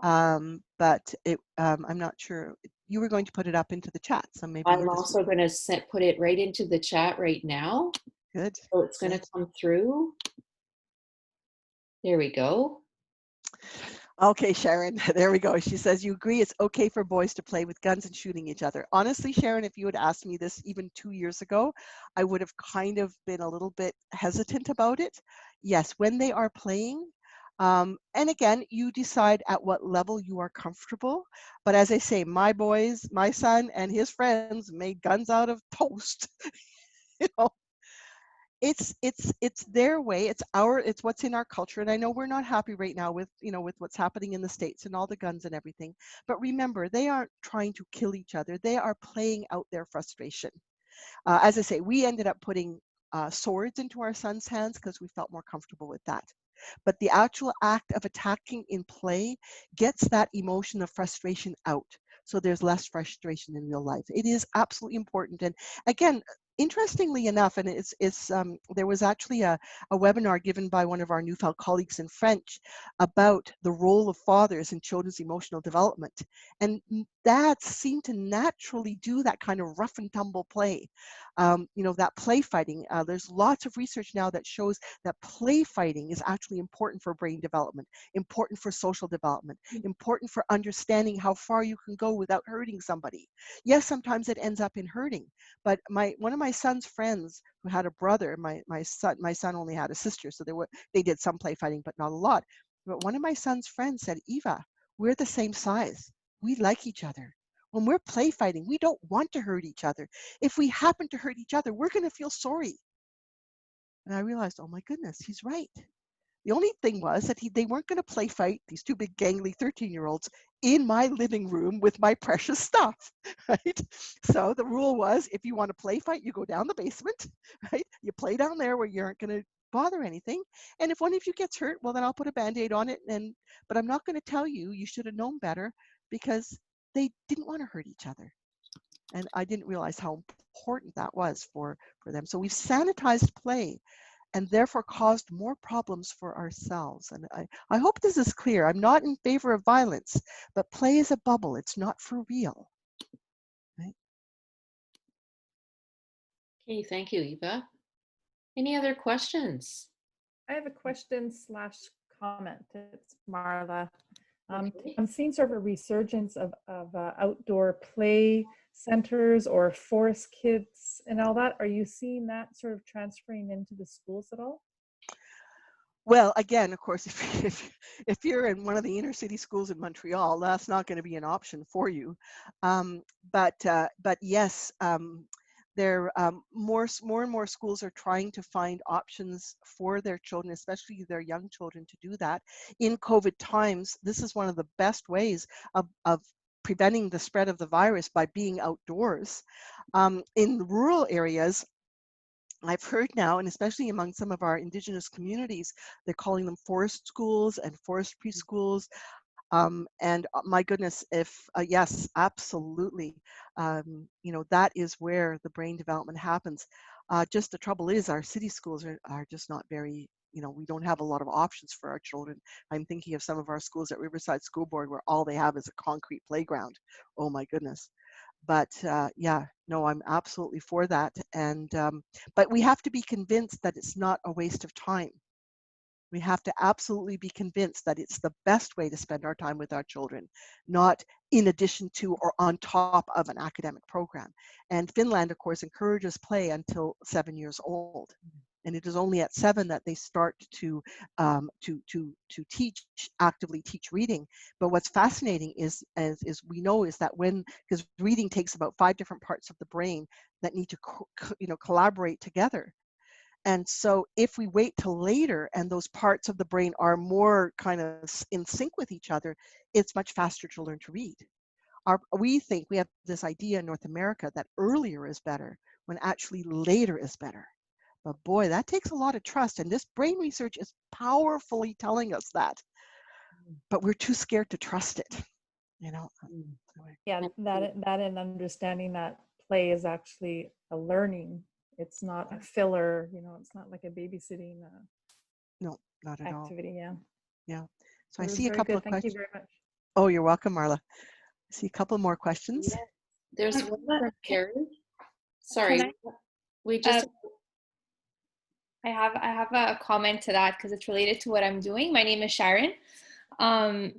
but I'm not sure, you were going to put it up into the chat, so maybe I'm also going to put it right into the chat right now. Good. So it's going to come through. There we go. Okay, Sharon, there we go. She says, you agree it's okay for boys to play with guns and shooting each other. Honestly, Sharon, if you had asked me this even 2 years ago, I would have kind of been a little bit hesitant about it. Yes, when they are playing, and again, you decide at what level you are comfortable. But as I say, my son and his friends made guns out of toast. you know, it's their way, it's what's in our culture. And I know we're not happy right now with with what's happening in the States and all the guns and everything, but remember, they aren't trying to kill each other. They are playing out their frustration. As I say, we ended up putting swords into our son's hands because we felt more comfortable with that. But the actual act of attacking in play gets that emotion of frustration out, so there's less frustration in real life. It is absolutely important. And again, interestingly enough, and there was actually a webinar given by one of our Newfound colleagues in French about the role of fathers in children's emotional development. And dads seem to naturally do that kind of rough and tumble play, that play fighting. There's lots of research now that shows that play fighting is actually important for brain development, important for social development, important for understanding how far you can go without hurting somebody. Yes, sometimes it ends up in hurting, but one of my son's friends who had a brother, my son only had a sister, so they did some play fighting, but not a lot. But one of my son's friends said, "Eva, we're the same size. We like each other. When we're play fighting, we don't want to hurt each other. If we happen to hurt each other, we're going to feel sorry." And I realized, oh my goodness, he's right. The only thing was that they weren't going to play fight, these two big gangly 13-year-olds, in my living room with my precious stuff, right? So the rule was, if you want to play fight, you go down the basement, right? You play down there where you aren't going to bother anything. And if one of you gets hurt, well, then I'll put a Band-Aid on it. But I'm not going to tell you, you should have known better, because they didn't want to hurt each other. And I didn't realize how important that was for them. So we've sanitized play and therefore caused more problems for ourselves. And I hope this is clear. I'm not in favor of violence, but play is a bubble. It's not for real. Right? Okay, thank you, Eva. Any other questions? I have a question / comment. It's Marla. Okay. I'm seeing sort of a resurgence of outdoor play centers or forest kids and all that. Are you seeing that sort of transferring into the schools at all? Well, again, of course, if you're in one of the inner city schools in Montreal, that's not going to be an option for you. But yes, more and more schools are trying to find options for their children, especially their young children, to do that. In COVID times, this is one of the best ways of preventing the spread of the virus, by being outdoors. In rural areas, I've heard now, and especially among some of our Indigenous communities, they're calling them forest schools and forest preschools. And my goodness, yes, absolutely. That is where the brain development happens. Just the trouble is, our city schools are just not very, we don't have a lot of options for our children. I'm thinking of some of our schools at Riverside School Board where all they have is a concrete playground. Oh my goodness. But yeah, no, I'm absolutely for that. And but we have to be convinced that it's not a waste of time. We have to absolutely be convinced that it's the best way to spend our time with our children, not in addition to or on top of an academic program. And Finland, of course, encourages play until 7 years old. And it is only at 7 that they start to actively teach reading. But what's fascinating is we know is that because reading takes about 5 different parts of the brain that need to collaborate together. And so if we wait till later and those parts of the brain are more kind of in sync with each other, it's much faster to learn to read. We think we have this idea in North America that earlier is better, when actually later is better. But boy, that takes a lot of trust. And this brain research is powerfully telling us that. But we're too scared to trust it. Yeah, that and understanding that play is actually a learning. It's not a filler, it's not like a babysitting no, not at all. activity. Yeah. So I see a couple of Thank questions. you very much. Oh, you're welcome, Marla. I see a couple more questions. Yeah. There's one from Carrie. Sorry, we just. I have a comment to that because it's related to what I'm doing. My name is Sharon.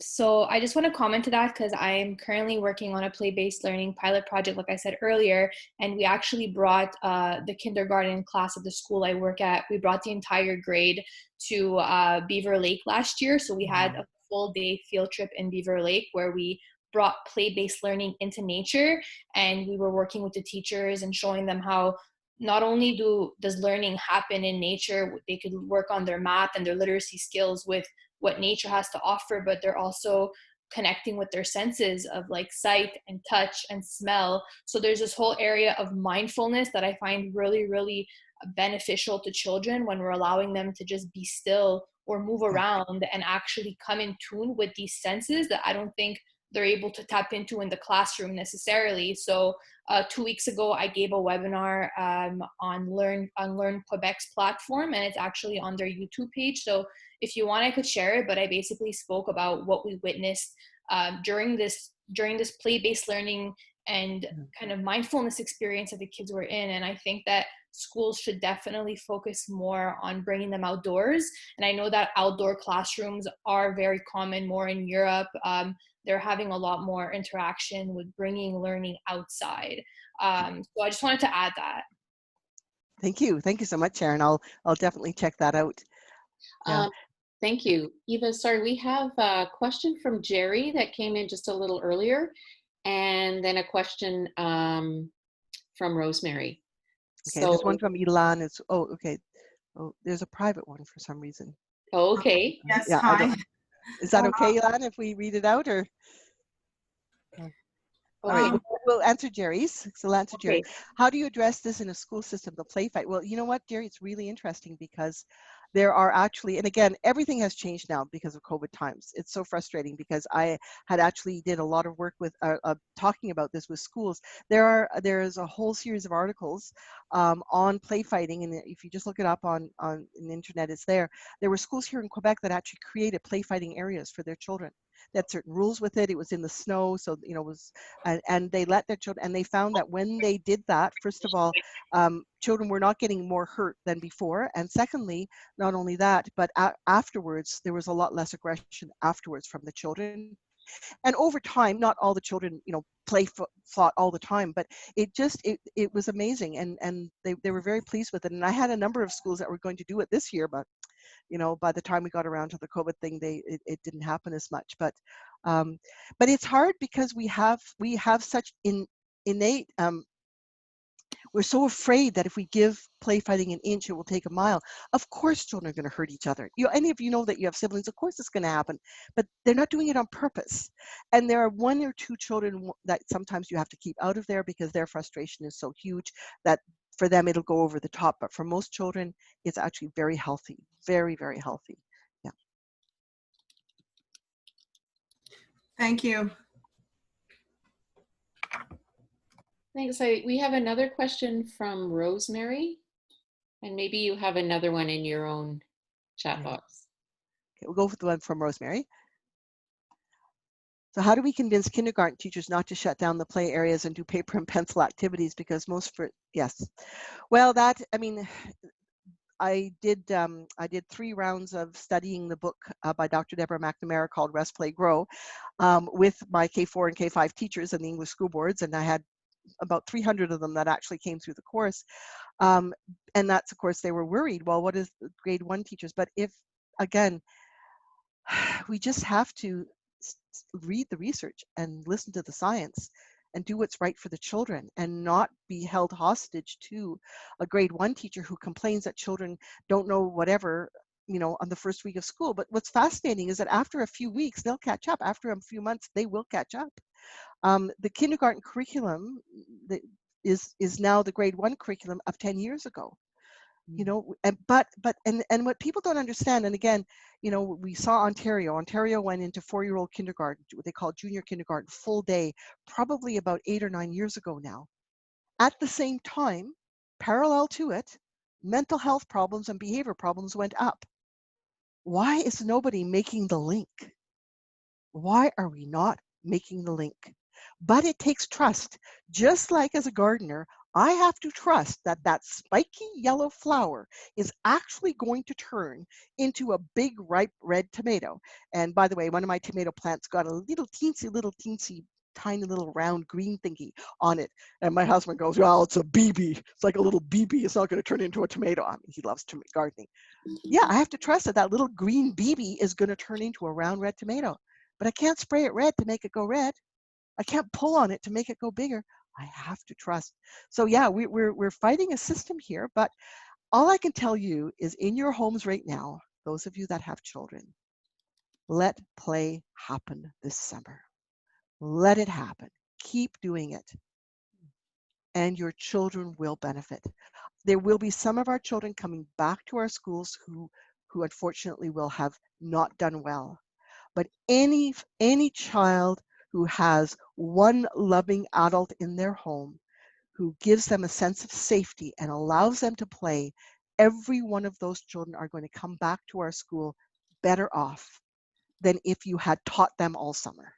So I just want to comment to that because I'm currently working on a play-based learning pilot project, like I said earlier, and we actually brought the kindergarten class at the school I work at. We brought the entire grade to Beaver Lake last year. So we had a full day field trip in Beaver Lake where we brought play-based learning into nature, and we were working with the teachers and showing them how not only does learning happen in nature, they could work on their math and their literacy skills with what nature has to offer, but they're also connecting with their senses of like sight and touch and smell. So there's this whole area of mindfulness that I find really, really beneficial to children when we're allowing them to just be still or move around and actually come in tune with these senses that I don't think they're able to tap into in the classroom necessarily. So 2 weeks ago, I gave a webinar on Learn Quebec's platform, and it's actually on their YouTube page. So if you want, I could share it, but I basically spoke about what we witnessed during this play-based learning and kind of mindfulness experience that the kids were in. And I think that schools should definitely focus more on bringing them outdoors. And I know that outdoor classrooms are very common more in Europe. They're having a lot more interaction with bringing learning outside. So I just wanted to add that. Thank you so much, Sharon. I'll definitely check that out. Yeah. Thank you, Eva. Sorry, we have a question from Jerry that came in just a little earlier, and then a question from Rosemary. Okay, there's one from Elan. It's okay. Oh, there's a private one for some reason. Okay. Yes, Yeah, hi. Is that okay, Elan, if we read it out, or? All right, we'll answer Jerry's. So we'll answer Jerry. How do you address this in a school system, the play fight? Well, you know what, Jerry, it's really interesting because there are actually, and again, everything has changed now because of COVID times. It's so frustrating because I had actually did a lot of work with talking about this with schools. There is a whole series of articles on play fighting, and if you just look it up on the internet, it's there. There were schools here in Quebec that actually created play fighting areas for their children. They had certain rules with it. It was in the snow, so you know, it was, and they let their children, and they found that when they did that, first of all, children were not getting more hurt than before, and secondly, not only that, but afterwards, there was a lot less aggression afterwards from the children. And over time, not all the children, you know, fought all the time, but it was amazing, and they were very pleased with it. And I had a number of schools that were going to do it this year, but you know, by the time we got around to the COVID thing, it didn't happen as much. But it's hard because we have such innate. We're so afraid that if we give play fighting an inch, it will take a mile. Of course, children are going to hurt each other. Any of you know that you have siblings, of course it's going to happen, but they're not doing it on purpose. And there are one or two children that sometimes you have to keep out of there because their frustration is so huge that for them it'll go over the top. But for most children, it's actually very healthy, very, very healthy. Yeah. Thank you. Thanks. We have another question from Rosemary, and maybe you have another one in your own chat box. Okay, we'll go with the one from Rosemary. So how do we convince kindergarten teachers not to shut down the play areas and do paper and pencil activities? Because yes. Well, I mean, I did 3 rounds of studying the book by Dr. Deborah McNamara called Rest, Play, Grow with my K4 and K5 teachers and the English school boards, and I had about 300 of them that actually came through the course. And that's, of course, they were worried, well, what is the grade 1 teachers? But if, again, we just have to read the research and listen to the science and do what's right for the children and not be held hostage to a grade 1 teacher who complains that children don't know whatever, you know, on the first week of school. But what's fascinating is that after a few weeks, they'll catch up. After a few months, they will catch up. The kindergarten curriculum is now the grade 1 curriculum of 10 years ago. You know, and what people don't understand, and again, you know, we saw Ontario went into 4-year-old kindergarten, what they call junior kindergarten, full day, probably about 8 or 9 years ago now. At the same time, parallel to it, mental health problems and behavior problems went up. Why is nobody making the link? Why are we not making the link? But it takes trust. Just like as a gardener, I have to trust that that spiky yellow flower is actually going to turn into a big ripe red tomato. And by the way, one of my tomato plants got a little teensy, tiny little round green thingy on it. And my husband goes, well, it's a BB. It's like a little BB. It's not going to turn into a tomato. I mean, he loves gardening. Yeah, I have to trust that that little green BB is going to turn into a round red tomato. But I can't spray it red to make it go red. I can't pull on it to make it go bigger. I have to trust. So yeah, we're fighting a system here, but all I can tell you is in your homes right now, those of you that have children, let play happen this summer. Let it happen. Keep doing it. And your children will benefit. There will be some of our children coming back to our schools who unfortunately will have not done well. But any child who has one loving adult in their home who gives them a sense of safety and allows them to play, every one of those children are going to come back to our school better off than if you had taught them all summer.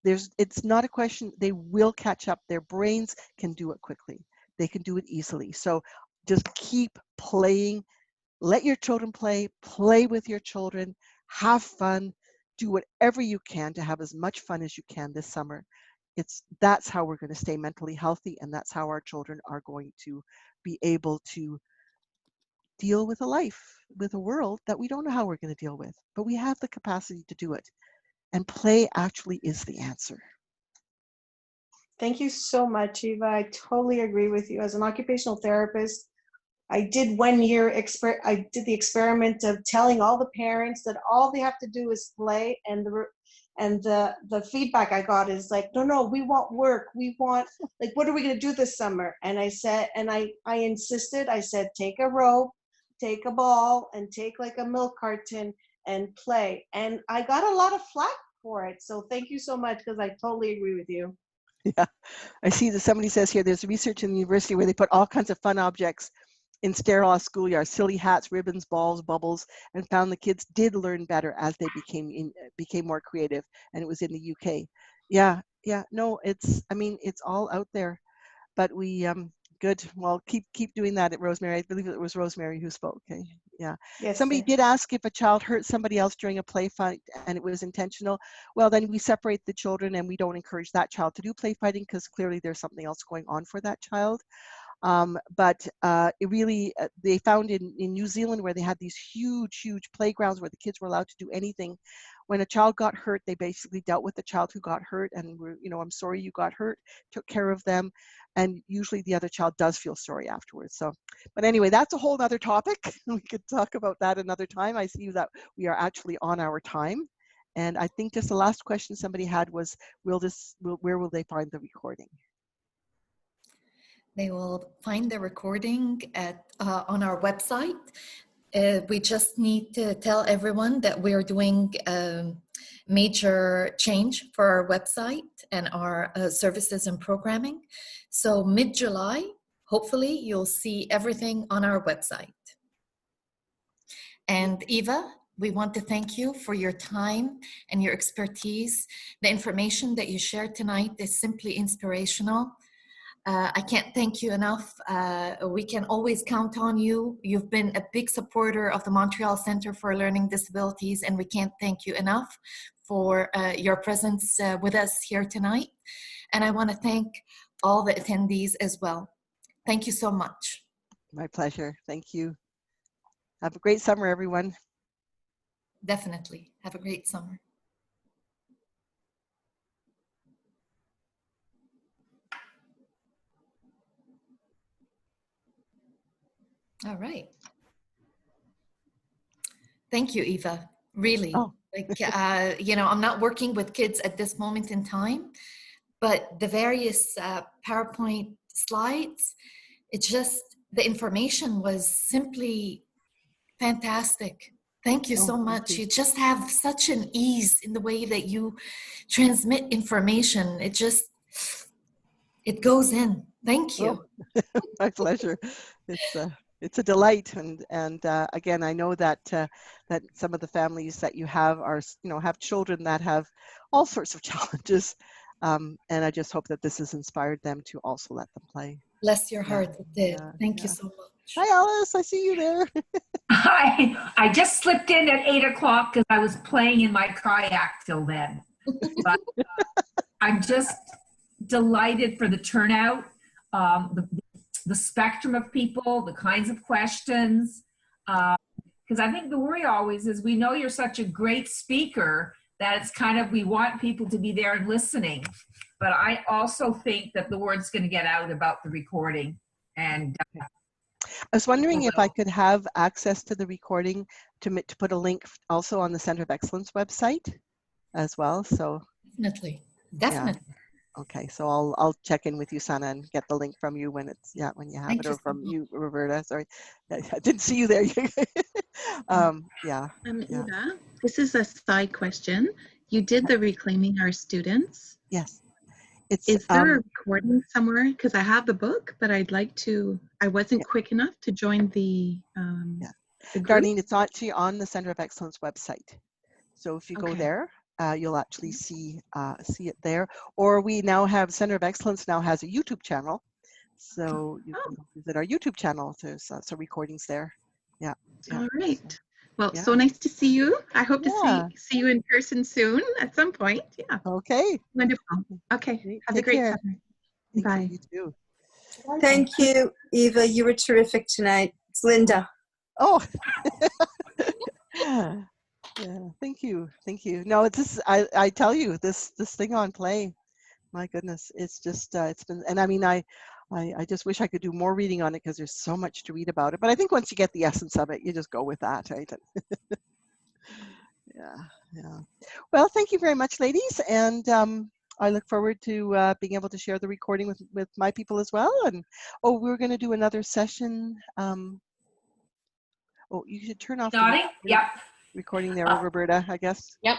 It's not a question, they will catch up. Their brains can do it quickly. They can do it easily. So just keep playing. Let your children play with your children, have fun, do whatever you can to have as much fun as you can this summer. That's how we're going to stay mentally healthy, and that's how our children are going to be able to deal with a life, with a world that we don't know how we're going to deal with, but we have the capacity to do it. And play actually is the answer. Thank you so much, Eva. I totally agree with you. As an occupational therapist, I did 1 year, I did the experiment of telling all the parents that all they have to do is play, and the feedback I got is like, no, we want work. We want, like, what are we going to do this summer? And I said, and I insisted, I said, take a rope, take a ball, and take like a milk carton and play. And I got a lot of flack for it. So thank you so much, because I totally agree with you. Yeah, I see that somebody says here, there's research in the university where they put all kinds of fun objects in sterile schoolyards, silly hats, ribbons, balls, bubbles, and found the kids did learn better as they became more creative. And it was in the UK. Yeah, no, it's all out there, but we, good. Well, keep doing that at Rosemary. I believe it was Rosemary who spoke. Okay. Yeah. Yes. Somebody did ask if a child hurt somebody else during a play fight and it was intentional. Well, then we separate the children and we don't encourage that child to do play fighting, because clearly there's something else going on for that child. But it really, they found in New Zealand, where they had these huge playgrounds where the kids were allowed to do anything. When a child got hurt, they basically dealt with the child who got hurt and were, I'm sorry you got hurt, took care of them. And usually the other child does feel sorry afterwards. So, but anyway, that's a whole other topic. We could talk about that another time. I see that we are actually on our time. And I think just the last question somebody had was, where will they find the recording? They will find the recording on our website. We just need to tell everyone that we're doing major change for our website and our services and programming. So mid-July, hopefully you'll see everything on our website. And Eva, we want to thank you for your time and your expertise. The information that you shared tonight is simply inspirational. I can't thank you enough. We can always count on you. You've been a big supporter of the Montreal Center for Learning Disabilities, and we can't thank you enough for your presence with us here tonight. And I want to thank all the attendees as well. Thank you so much. My pleasure. Thank you. Have a great summer, everyone. Definitely. Have a great summer. All right. Thank you, Eva. Really. Oh. I'm not working with kids at this moment in time, but the various PowerPoint slides, the information was simply fantastic. Thank you so much. You just have such an ease in the way that you transmit information. It goes in. Thank you. Oh, my pleasure. It's a delight, and again, I know that that some of the families that you have are have children that have all sorts of challenges, and I just hope that this has inspired them to also let them play. Bless your heart, it did. Thank you so much. Hi, Alice. I see you there. Hi. I just slipped in at 8 o'clock because I was playing in my kayak till then. But I'm just delighted for the turnout, the spectrum of people, the kinds of questions. Because I think the worry always is we know you're such a great speaker that it's kind of, we want people to be there and listening. But I also think that the word's going to get out about the recording. And I was wondering if I could have access to the recording to put a link also on the Center of Excellence website as well. So definitely. Yeah. Okay, so I'll check in with you, Sana, and get the link from you when when you have it, or from you, Roberta. Sorry, I didn't see you there. Eva, this is a side question. You did the Reclaiming Our Students. Yes. It's, Is there a recording somewhere? Because I have the book, but I'd like to, I wasn't quick enough to join the group. Darlene, it's actually on the Center of Excellence website. So if you go there, you'll actually see it there. Or we now have, Center of Excellence now has a YouTube channel. So you can visit our YouTube channel. There's some recordings there. Yeah. All right. Well, so nice to see you. I hope to see you in person soon at some point. Yeah. Okay. Wonderful. Okay. Have a great summer. Bye. You too. Thank you, Eva. You were terrific tonight. It's Linda. Oh. Yeah. Thank you. Thank you. No, it's just, I tell you, this thing on Play, my goodness, it's just it's been, and I mean, I just wish I could do more reading on it because there's so much to read about it. But I think once you get the essence of it, you just go with that, right? Yeah. Well, thank you very much, ladies, and I look forward to being able to share the recording with my people as well. And we're going to do another session. You should turn off the Yep. recording there, Roberta, I guess. Yep.